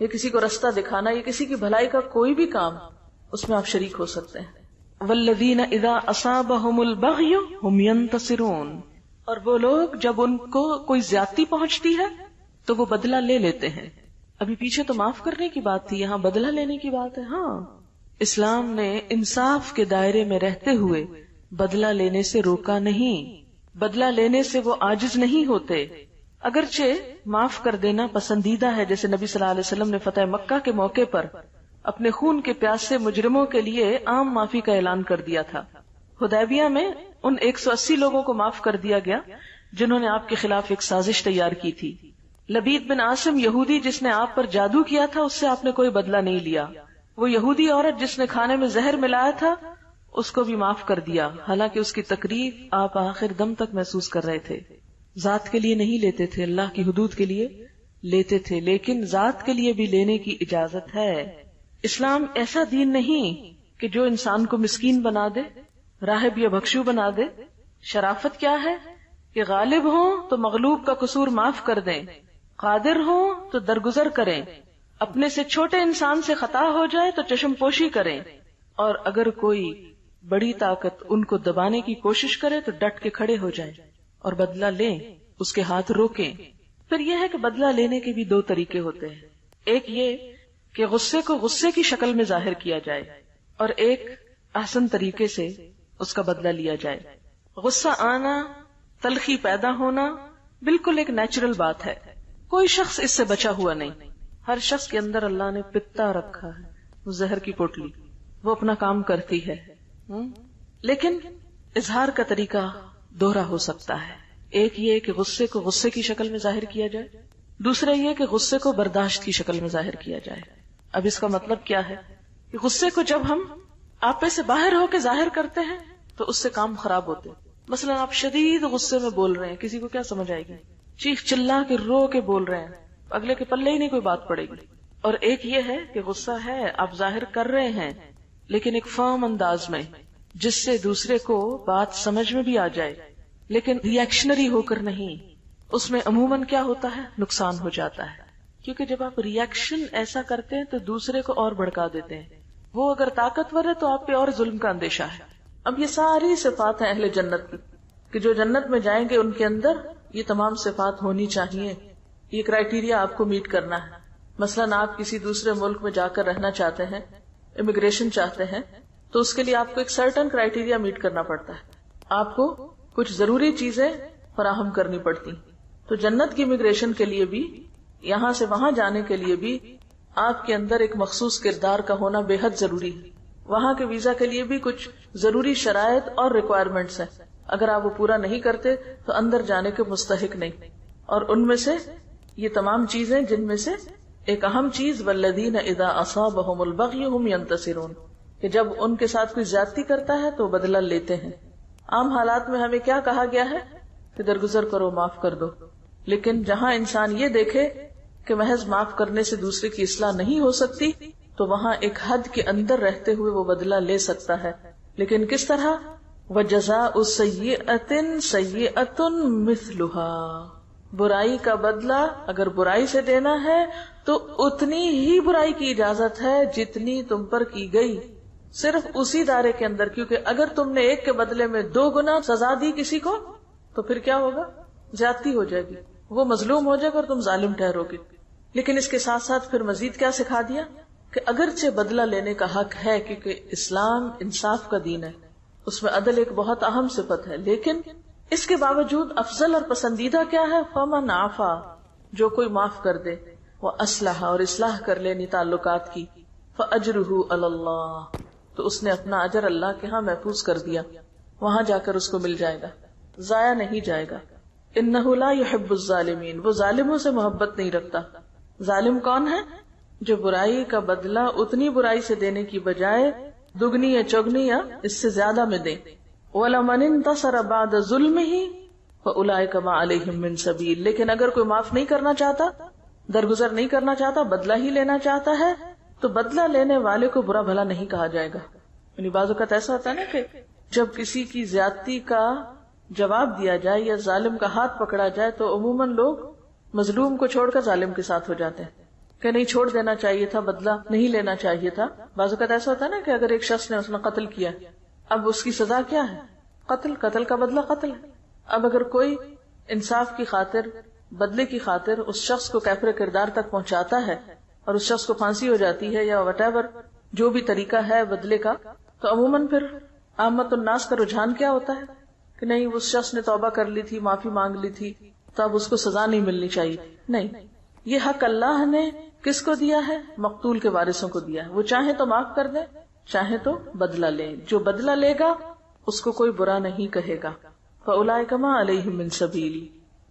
یا کسی کو رستہ دکھانا یا کسی کی بھلائی کا کوئی بھی کام، اس میں آپ شریک ہو سکتے ہیں. والذین اذا اصابہم البغی ہم ینتصرون، اور وہ لوگ جب ان کو کوئی زیادتی پہنچتی ہے تو وہ بدلہ لے لیتے ہیں. ابھی پیچھے تو معاف کرنے کی بات تھی، یہاں بدلہ لینے کی بات ہے. ہاں، اسلام نے انصاف کے دائرے میں رہتے ہوئے بدلہ لینے سے روکا نہیں. بدلہ لینے سے وہ عاجز نہیں ہوتے. اگرچہ معاف کر دینا پسندیدہ ہے، جیسے نبی صلی اللہ علیہ وسلم نے فتح مکہ کے موقع پر اپنے خون کے پیاسے مجرموں کے لیے عام معافی کا اعلان کر دیا تھا. حدیبیہ میں ان 180 لوگوں کو معاف کر دیا گیا جنہوں نے آپ کے خلاف ایک سازش تیار کی تھی. لبید بن عاصم یہودی جس نے آپ پر جادو کیا تھا، اس سے آپ نے کوئی بدلہ نہیں لیا. وہ یہودی عورت جس نے کھانے میں زہر ملایا تھا، اس کو بھی معاف کر دیا، حالانکہ اس کی تکلیف آپ آخر دم تک محسوس کر رہے تھے. ذات کے لیے نہیں لیتے تھے، اللہ کی حدود کے لیے لیتے تھے، لیکن ذات کے لیے بھی لینے کی اجازت ہے. اسلام ایسا دین نہیں کہ جو انسان کو مسکین بنا دے، راہب یا بھکشو بنا دے. شرافت کیا ہے کہ غالب ہوں تو مغلوب کا قصور معاف کر دیں، قادر ہوں تو درگزر کریں، اپنے سے چھوٹے انسان سے خطا ہو جائے تو چشم پوشی کریں، اور اگر کوئی بڑی طاقت ان کو دبانے کی کوشش کرے تو ڈٹ کے کھڑے ہو جائیں اور بدلہ لیں، اس کے ہاتھ روکیں. پھر یہ ہے کہ بدلہ لینے کے بھی 2 طریقے ہوتے ہیں. ایک یہ کہ غصے کو غصے کی شکل میں ظاہر کیا جائے، اور ایک احسن طریقے سے اس کا بدلہ لیا جائے. غصہ آنا، تلخی پیدا ہونا بالکل ایک نیچرل بات ہے، کوئی شخص اس سے بچا ہوا نہیں. ہر شخص کے اندر اللہ نے پتا رکھا ہے، وہ زہر کی پوٹلی، وہ اپنا کام کرتی ہے. لیکن اظہار کا طریقہ دوہرا ہو سکتا ہے. ایک یہ کہ غصے کو غصے کی شکل میں ظاہر کیا جائے، دوسرا یہ کہ غصے کو برداشت کی شکل میں ظاہر کیا جائے. اب اس کا مطلب کیا ہے کہ غصے کو جب ہم آپے سے باہر ہو کے ظاہر کرتے ہیں تو اس سے کام خراب ہوتے ہیں. مثلا آپ شدید غصے میں بول رہے ہیں, کسی کو کیا سمجھ آئے گی؟ چیخ چلا کے رو کے بول رہے ہیں, اگلے کے پلے ہی نہیں کوئی بات پڑے گی. اور ایک یہ ہے کہ غصہ ہے, آپ ظاہر کر رہے ہیں لیکن ایک فرم انداز میں, جس سے دوسرے کو بات سمجھ میں بھی آ جائے, لیکن ری ایکشنری ہو کر نہیں. اس میں عموماً کیا ہوتا ہے, نقصان ہو جاتا ہے, کیونکہ جب آپ ری ایکشن ایسا کرتے ہیں تو دوسرے کو اور بھڑکا دیتے ہیں. وہ اگر طاقتور ہے تو آپ پہ اور ظلم کا اندیشہ ہے. اب یہ ساری صفات ہیں اہل جنت کی, کہ جو جنت میں جائیں گے ان کے اندر یہ تمام صفات ہونی چاہیے. یہ کرائیٹیریا آپ کو میٹ کرنا ہے. مثلاً آپ کسی دوسرے ملک میں جا کر رہنا چاہتے ہیں, امیگریشن چاہتے ہیں, تو اس کے لیے آپ کو ایک سرٹن کرائیٹیریا میٹ کرنا پڑتا ہے. آپ کو کچھ ضروری چیزیں فراہم کرنی پڑتی. تو جنت کی امیگریشن کے لیے بھی, یہاں سے وہاں جانے کے لیے بھی آپ کے اندر ایک مخصوص کردار کا ہونا بے حد ضروری ہے. وہاں کے ویزا کے لیے بھی کچھ ضروری شرائط اور ریکوائرمنٹس ہیں. اگر آپ وہ پورا نہیں کرتے تو اندر جانے کے مستحق نہیں. اور ان میں سے یہ تمام چیزیں, جن میں سے ایک اہم چیز والذین اذا اصابہم البغی ہم ینتصرون, کہ جب ان کے ساتھ کوئی زیادتی کرتا ہے تو بدلہ لیتے ہیں. عام حالات میں ہمیں کیا کہا گیا ہے کہ درگزر کرو, معاف کر دو. لیکن جہاں انسان یہ دیکھے کہ محض معاف کرنے سے دوسرے کی اصلاح نہیں ہو سکتی, تو وہاں ایک حد کے اندر رہتے ہوئے وہ بدلہ لے سکتا ہے. لیکن کس طرح؟ وَجَزَاءُ سَيِّئَةٍ سَيِّئَةٌ مِثْلُهَا, برائی کا بدلہ اگر برائی سے دینا ہے تو اتنی ہی برائی کی اجازت ہے جتنی تم پر کی گئی, صرف اسی دائرے کے اندر. کیونکہ اگر تم نے ایک کے بدلے میں 2 گنا سزا دی کسی کو تو پھر کیا ہوگا؟ زیادتی ہو جائے گی, وہ مظلوم ہو جائے گا اور تم ظالم ٹھہرو گے. لیکن اس کے ساتھ ساتھ پھر مزید کیا سکھا دیا کہ اگرچہ بدلہ لینے کا حق ہے, کیونکہ اسلام انصاف کا دین ہے, اس میں عدل ایک بہت اہم صفت ہے, لیکن اس کے باوجود افضل اور پسندیدہ کیا ہے؟ فمن عفا, جو کوئی معاف کر دے, واصلح, اور اصلاح کر لے اپنی تعلقات کی, فاجرہ علی اللہ, تو اس نے اپنا اجر اللہ کے ہاں محفوظ کر دیا, وہاں جا کر اس کو مل جائے گا, ضائع نہیں جائے گا. انہ لا یحب الظالمین, وہ ظالموں سے محبت نہیں رکھتا. ظالم کون ہے؟ جو برائی کا بدلہ اتنی برائی سے دینے کی بجائے دگنی یا چگنی یا اس سے زیادہ میں دے. وَلَمَنِ انْتَصَرَ بَعْدَ ظُلْمِهِ فَأُولَئِكَ مَا عَلَيْهِمْ مِنْ سَبِيلٍ, لیکن اگر کوئی معاف نہیں کرنا چاہتا, درگزر نہیں کرنا چاہتا, بدلہ ہی لینا چاہتا ہے, تو بدلہ لینے والے کو برا بھلا نہیں کہا جائے گا. یعنی بعض اوقات ایسا ہوتا ہے نا کہ جب کسی کی زیادتی کا جواب دیا جائے یا ظالم کا ہاتھ پکڑا جائے تو عموماً لوگ مظلوم کو چھوڑ کر ظالم کے ساتھ ہو جاتے ہیں کہ نہیں, چھوڑ دینا چاہیے تھا, بدلہ نہیں لینا چاہیے تھا. بعض اوقات ایسا ہوتا ہے نا کہ اگر ایک شخص نے اس نے قتل کیا, اب اس کی سزا کیا ہے؟ قتل. قتل کا بدلہ قتل ہے. اب اگر کوئی انصاف کی خاطر, بدلے کی خاطر اس شخص کو کیفر کردار تک پہنچاتا ہے اور اس شخص کو پھانسی ہو جاتی ہے یا وٹ ایور جو بھی طریقہ ہے بدلے کا, تو عموماً پھر عامت الناس کا رجحان کیا ہوتا ہے کہ نہیں, اس شخص نے توبہ کر لی تھی, معافی مانگ لی تھی, تو اب اس کو سزا نہیں ملنی چاہیے. نہیں, یہ حق اللہ نے کس کو دیا ہے؟ مقتول کے وارثوں کو دیا ہے. وہ چاہے تو معاف کر دے, چاہے تو بدلہ لے. جو بدلہ لے گا اس کو کوئی برا نہیں کہے گا. فَأُولَئِكَ مَا عَلَيْهِمْ مِنْ سَبِيلٍ,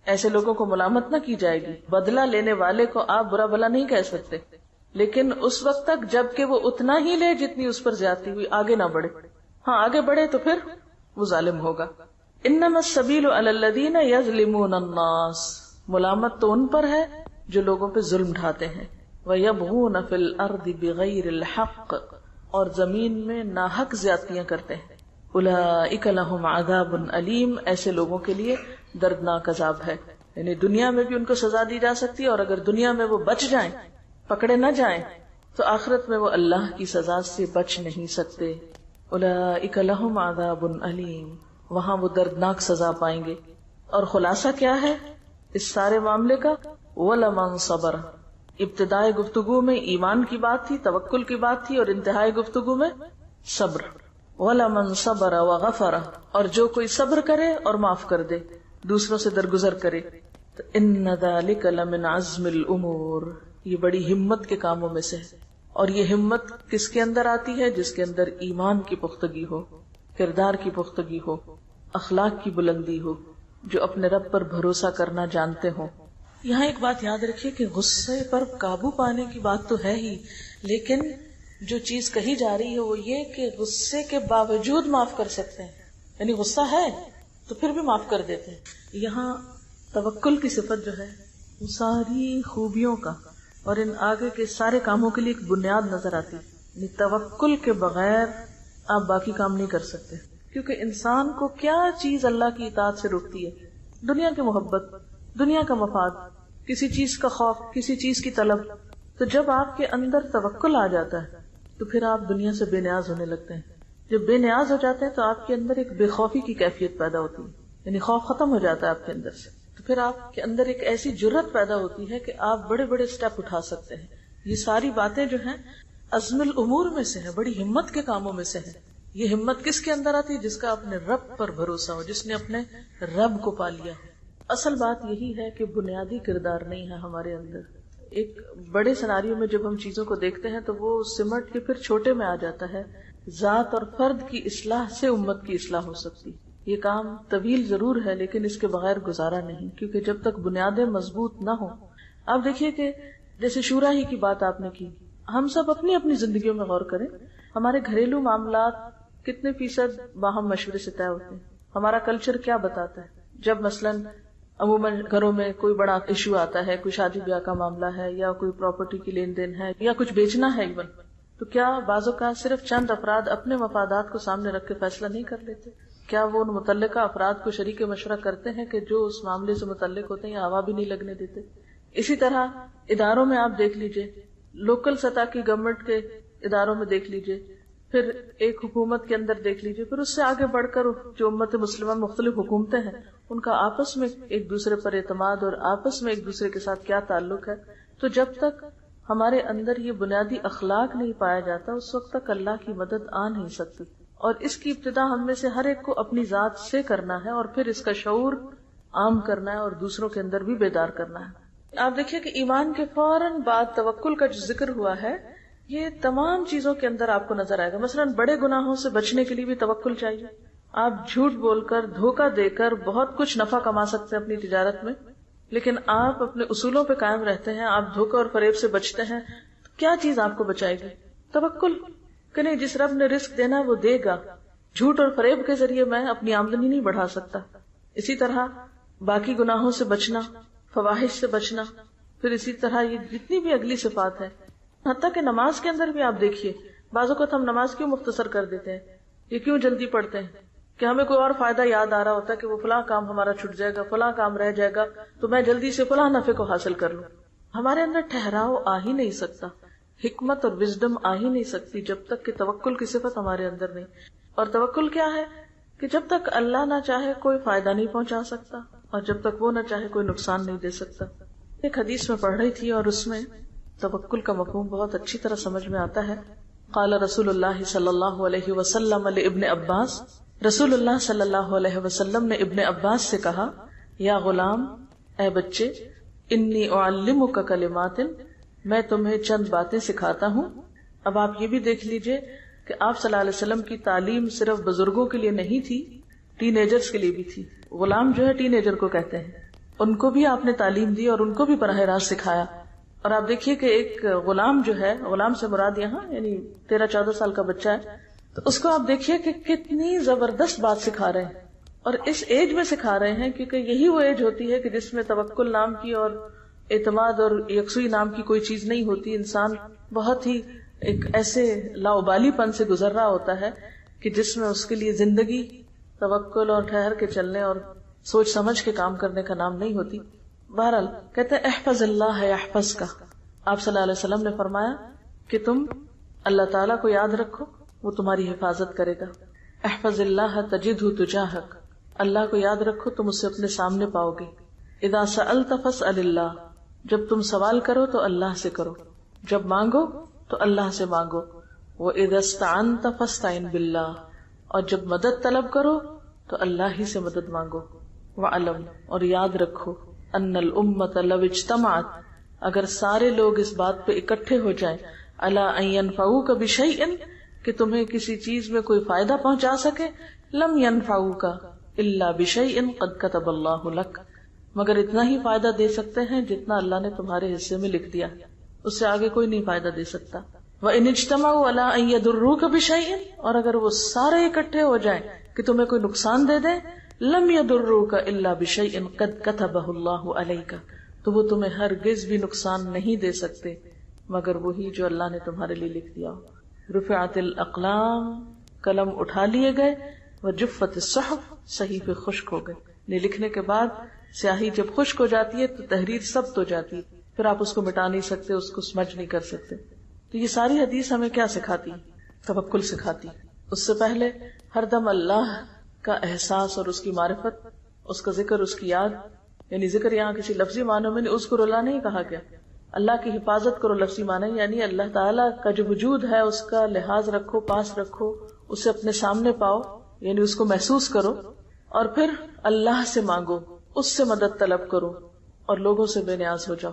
ایسے لوگوں کو ملامت نہ کی جائے گی. بدلہ لینے والے کو آپ برا بھلا نہیں کہہ سکتے, لیکن اس وقت تک جب کہ وہ اتنا ہی لے جتنی اس پر زیادتی ہوئی, آگے نہ بڑھے. ہاں آگے بڑھے تو پھر وہ ظالم ہوگا. انما السبیل علی الذین یظلمون الناس, ملامت تو ان پر ہے جو لوگوں پہ ظلم ڈھاتے ہیں. وَيَبْغُونَ فِي الْأَرْضِ بِغَيْرِ الْحَقِّ, اور زمین میں ناحق زیادتیاں کرتے ہیں. اولئک لہم عذاب علیم, ایسے لوگوں کے لیے دردناک عذاب ہے. یعنی دنیا میں بھی ان کو سزا دی جا سکتی ہے, اور اگر دنیا میں وہ بچ جائیں, پکڑے نہ جائیں, تو آخرت میں وہ اللہ کی سزا سے بچ نہیں سکتے. اولئک لہم عذاب علیم, وہاں وہ دردناک سزا پائیں گے. اور خلاصہ کیا ہے اس سارے معاملے کا؟ وَلَمَنْ صَبَرَ, ابتدائے گفتگو میں ایمان کی بات تھی, توکل کی بات تھی, اور انتہائی گفتگو میں صبر. وَلَمَنْ صَبَرَ وَغَفَرَ, اور جو کوئی صبر کرے اور معاف کر دے, دوسروں سے درگزر کرے, تو إِنَّ ذَلِكَ لَمِنْ عَزْمِ الْأُمُورِ, یہ بڑی ہمت کے کاموں میں سے ہے. اور یہ ہمت کس کے اندر آتی ہے؟ جس کے اندر ایمان کی پختگی ہو, کردار کی پختگی ہو, اخلاق کی بلندی ہو, جو اپنے رب پر بھروسہ کرنا جانتے ہوں. یہاں ایک بات یاد رکھیے کہ غصے پر قابو پانے کی بات تو ہے ہی، لیکن جو چیز کہی جا رہی ہے وہ یہ کہ غصے کے باوجود معاف کر سکتے ہیں، یعنی غصہ ہے تو پھر بھی معاف کر دیتے ہیں۔ یہاں توکل کی صفت جو ہے وہ ساری خوبیوں کا اور ان آگے کے سارے کاموں کے لیے ایک بنیاد نظر آتی ہے، یعنی توکل کے بغیر آپ باقی کام نہیں کر سکتے، کیونکہ انسان کو کیا چیز اللہ کی اطاعت سے روکتی ہے؟ دنیا کی محبت، دنیا کا مفاد، کسی چیز کا خوف، کسی چیز کی طلب۔ تو جب آپ کے اندر توکل آ جاتا ہے تو پھر آپ دنیا سے بے نیاز ہونے لگتے ہیں۔ جب بے نیاز ہو جاتے ہیں تو آپ کے اندر ایک بے خوفی کی کیفیت پیدا ہوتی ہے، یعنی خوف ختم ہو جاتا ہے آپ کے اندر سے، تو پھر آپ کے اندر ایک ایسی جرت پیدا ہوتی ہے کہ آپ بڑے بڑے سٹیپ اٹھا سکتے ہیں۔ یہ ساری باتیں جو ہیں عزم الامور میں سے ہیں، بڑی ہمت کے کاموں میں سے ہیں۔ یہ ہمت کس کے اندر آتی ہے؟ جس کا اپنے رب پر بھروسہ ہو، جس نے اپنے رب کو پا لیا ہو۔ اصل بات یہی ہے کہ بنیادی کردار نہیں ہے ہمارے اندر۔ ایک بڑے سیناریو میں جب ہم چیزوں کو دیکھتے ہیں تو وہ سمٹ کے پھر چھوٹے میں آ جاتا ہے۔ ذات اور فرد کی اصلاح سے امت کی اصلاح ہو سکتی۔ یہ کام طویل ضرور ہے لیکن اس کے بغیر گزارا نہیں، کیونکہ جب تک بنیادیں مضبوط نہ ہوں۔ آپ دیکھیے کہ جیسے شورا ہی کی بات آپ نے کی، ہم سب اپنی اپنی زندگیوں میں غور کریں، ہمارے گھریلو معاملات کتنے فیصد باہم مشورے سے طے ہوتے ہیں؟ ہمارا کلچر کیا بتاتا ہے؟ جب مثلاً عموماً گھروں میں کوئی بڑا ایشو آتا ہے، کوئی شادی بیاہ کا معاملہ ہے یا کوئی پراپرٹی کی لین دین ہے یا کچھ بیچنا ہے ایون، تو کیا بعض اوقات صرف چند افراد اپنے مفادات کو سامنے رکھ کے فیصلہ نہیں کر لیتے؟ کیا وہ ان متعلقہ افراد کو شریک مشورہ کرتے ہیں کہ جو اس معاملے سے متعلق ہوتے ہیں یا ہوا بھی نہیں لگنے دیتے؟ اسی طرح اداروں میں آپ دیکھ لیجئے، لوکل سطح کی گورنمنٹ کے اداروں میں دیکھ لیجئے، پھر ایک حکومت کے اندر دیکھ لیجئے، پھر اس سے آگے بڑھ کر جو امت مسلمہ مختلف حکومتیں ہیں ان کا آپس میں ایک دوسرے پر اعتماد اور آپس میں ایک دوسرے کے ساتھ کیا تعلق ہے۔ تو جب تک ہمارے اندر یہ بنیادی اخلاق نہیں پایا جاتا اس وقت تک اللہ کی مدد آ نہیں سکتی، اور اس کی ابتدا ہم میں سے ہر ایک کو اپنی ذات سے کرنا ہے اور پھر اس کا شعور عام کرنا ہے اور دوسروں کے اندر بھی بیدار کرنا ہے۔ آپ دیکھیے کہ ایمان کے فوراً بعد توکل کا جو ذکر ہوا ہے یہ تمام چیزوں کے اندر آپ کو نظر آئے گا۔ مثلاً بڑے گناہوں سے بچنے کے لیے بھی توکل چاہیے۔ آپ جھوٹ بول کر، دھوکہ دے کر بہت کچھ نفع کما سکتے ہیں اپنی تجارت میں، لیکن آپ اپنے اصولوں پہ قائم رہتے ہیں، آپ دھوکہ اور فریب سے بچتے ہیں، کیا چیز آپ کو بچائے گی؟ توکل کہ نہیں، جس رب نے رزق دینا وہ دے گا، جھوٹ اور فریب کے ذریعے میں اپنی آمدنی نہیں بڑھا سکتا۔ اسی طرح باقی گناہوں سے بچنا، فواحش سے بچنا، پھر اسی طرح یہ جتنی بھی اگلی صفات ہے، حتیٰ کہ نماز کے اندر بھی آپ دیکھیے، بعض اوقات ہم نماز کیوں مختصر کر دیتے ہیں، یہ کیوں جلدی پڑھتے ہیں کہ ہمیں کوئی اور فائدہ یاد آ رہا ہوتا ہے کہ وہ فلاں کام ہمارا چھٹ جائے گا، فلاں کام رہ جائے گا تو میں جلدی سے فلاں نفع کو حاصل کر لوں۔ ہمارے اندر ٹھہراؤ آ ہی نہیں سکتا، حکمت اور وزڈم آ ہی نہیں سکتی جب تک کہ توکل کی صفت ہمارے اندر نہیں۔ اور توکل کیا ہے کہ جب تک اللہ نہ چاہے کوئی فائدہ نہیں پہنچا سکتا اور جب تک وہ نہ چاہے کوئی نقصان نہیں دے سکتا۔ ایک حدیث میں پڑھ رہی تھی اور اس میں توکل کا مفہوم بہت اچھی طرح سمجھ میں آتا ہے۔ قال رسول اللہ صلی اللہ علیہ وسلم لابن عباس، رسول اللہ صلی اللہ علیہ وسلم نے ابن عباس سے کہا، یا غلام، اے بچے، انی اعلمک کلمات، میں تمہیں چند باتیں سکھاتا ہوں۔ اب آپ یہ بھی دیکھ لیجئے کہ آپ صلی اللہ علیہ وسلم کی تعلیم صرف بزرگوں کے لیے نہیں تھی، ٹین ایجرز کے لیے بھی تھی۔ غلام جو ہے ٹین ایجر کو کہتے ہیں، ان کو بھی آپ نے تعلیم دی اور ان کو بھی براہ راست سکھایا۔ اور آپ دیکھیے کہ ایک غلام جو ہے، غلام سے مراد یہاں یعنی 13-14 سال کا بچہ ہے، تو اس کو آپ دیکھیے کہ کتنی زبردست بات سکھا رہے ہیں، اور اس ایج میں سکھا رہے ہیں کیونکہ یہی وہ ایج ہوتی ہے کہ جس میں توکل نام کی اور اعتماد اور یکسوئی نام کی کوئی چیز نہیں ہوتی۔ انسان بہت ہی ایک ایسے لاؤبالی پن سے گزر رہا ہوتا ہے کہ جس میں اس کے لیے زندگی توکل اور ٹھہر کے چلنے اور سوچ سمجھ کے کام کرنے کا نام نہیں ہوتی۔ بہرحال کہتے ہیں احفظ اللہ یحفظ کا، آپ صلی اللہ علیہ وسلم نے فرمایا کہ تم اللہ تعالیٰ کو یاد رکھو، وہ تمہاری حفاظت کرے گا۔ احفظ اللہ تجدہ تجاہک، اللہ کو یاد رکھو تم اسے اپنے سامنے پاؤ گے۔ اذا سألت فاسأل اللہ، جب تم سوال کرو تو اللہ سے کرو، جب مانگو تو اللہ سے مانگو۔ وَإِذَا اسْتَعَنْتَ فَاسْتَعِنْ بِاللَّهِ، اور جب مدد طلب کرو تو اللہ ہی سے مدد مانگو۔ وَعَلَمْ، اور یاد رکھو، أَنَّ الْأُمَّةَ لَوْ اجْتَمَعَتْ، اگر سارے لوگ اس بات پہ اکٹھے ہو جائیں، عَلَىٰ أَن يَنْفَعُوكَ بِشَيْءٍ، کہ تمہیں کسی چیز میں کوئی فائدہ پہنچا سکے، لَمْ يَنْفَعُوكَ إِلَّا بِشَيْءٍ قَدْ كَتَبَ اللَّهُ لَكَ، مگر اتنا ہی فائدہ دے سکتے ہیں جتنا اللہ نے تمہارے حصے میں لکھ دیا، اس سے آگے کوئی نہیں فائدہ دے سکتا۔ وَإِنِ اجْتَمَعُوا عَلَىٰ أَن يَضُرُّوكَ بِشَيْءٍ، اور اگر وہ سارے اکٹھے ہو جائیں کہ تمہیں کوئی نقصان دے دیں، لَمْ يَضُرُّوكَ إِلَّا بِشَيْءٍ قَدْ كَتَبَهُ اللَّهُ عَلَيْكَ، تو وہ تمہیں ہرگز بھی نقصان نہیں دے سکتے مگر وہی جو اللہ نے تمہارے لیے لکھ دیا ہو۔ رفعت الاقلام، قلم اٹھا لیے گئے، وجفت الصحف، صحیفے خشک ہو گئے۔ نہیں لکھنے کے بعد سیاہی جب خشک ہو جاتی ہے تو تحریر ثبت ہو جاتی ہے، پھر آپ اس کو مٹا نہیں سکتے، اس کو سمجھ نہیں کر سکتے۔ تو یہ ساری حدیث ہمیں کیا سکھاتی؟ توکل سکھاتی۔ اس سے پہلے ہر دم اللہ کا احساس اور اس کی معرفت، اس کا ذکر، اس کی یاد، یعنی ذکر یہاں کسی لفظی معنوں میں نہیں، اذکر اللہ نہیں کہا گیا، اللہ کی حفاظت کرو لفظی معنی، یعنی اللہ تعالیٰ کا جو وجود ہے اس کا لحاظ رکھو، پاس رکھو، اسے اپنے سامنے پاؤ، یعنی اس کو محسوس کرو، اور پھر اللہ سے مانگو، اس سے مدد طلب کرو، اور لوگوں سے بے نیاز ہو جاؤ۔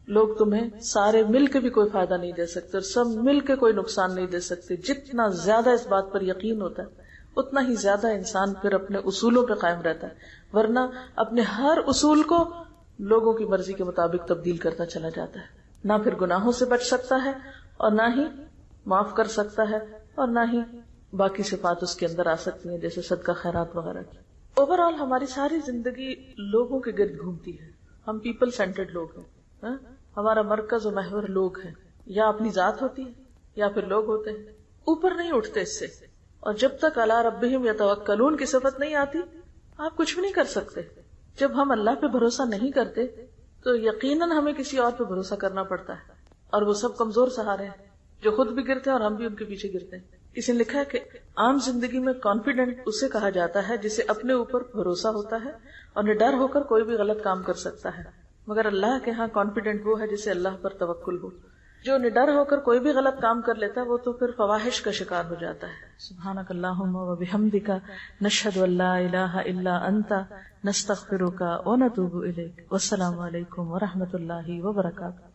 لوگ تمہیں سارے مل کے بھی کوئی فائدہ نہیں دے سکتے، اور سب مل کے کوئی نقصان نہیں دے سکتے۔ جتنا زیادہ اس بات پر یقین ہوتا ہے اتنا ہی زیادہ انسان پھر اپنے اصولوں پہ قائم رہتا ہے، ورنہ اپنے ہر اصول کو لوگوں کی مرضی کے مطابق تبدیل کرتا چلا جاتا ہے، نہ پھر گناہوں سے بچ سکتا ہے، اور نہ ہی معاف کر سکتا ہے، اور نہ ہی باقی صفات اس کے اندر آ سکتی ہیں جیسے صدقہ خیرات وغیرہ کی۔ اوور آل ہماری ساری زندگی لوگوں کے گرد گھومتی ہے، ہم پیپل سینٹرڈ لوگ ہیں، ہمارا مرکز و محور لوگ ہیں، یا اپنی ذات ہوتی ہے یا پھر لوگ ہوتے ہیں، اوپر نہیں اٹھتے اس سے۔ اور جب تک علی ربہم یتوکلون کی صفت نہیں آتی آپ کچھ بھی نہیں کر سکتے۔ جب ہم اللہ پہ بھروسہ نہیں کرتے تو یقیناً ہمیں کسی اور پہ بھروسہ کرنا پڑتا ہے، اور وہ سب کمزور سہارے ہیں جو خود بھی گرتے ہیں اور ہم بھی ان کے پیچھے گرتے ہیں۔ کسی نے لکھا ہے کہ عام زندگی میں کانفیڈنٹ اسے کہا جاتا ہے جسے اپنے اوپر بھروسہ ہوتا ہے اور نڈر ہو کر کوئی بھی غلط کام کر سکتا ہے، مگر اللہ کے ہاں کانفیڈنٹ وہ ہے جسے اللہ پر توکل ہو۔ جو نڈر ہو کر کوئی بھی غلط کام کر لیتا ہے وہ تو پھر فواحش کا شکار ہو جاتا ہے۔ سبحانک اللہم و بحمدک، نشہد ان لا الہ الا انت، نستغفرک و نتوب الیک۔ والسلام علیکم و رحمۃ اللہ وبرکاتہ۔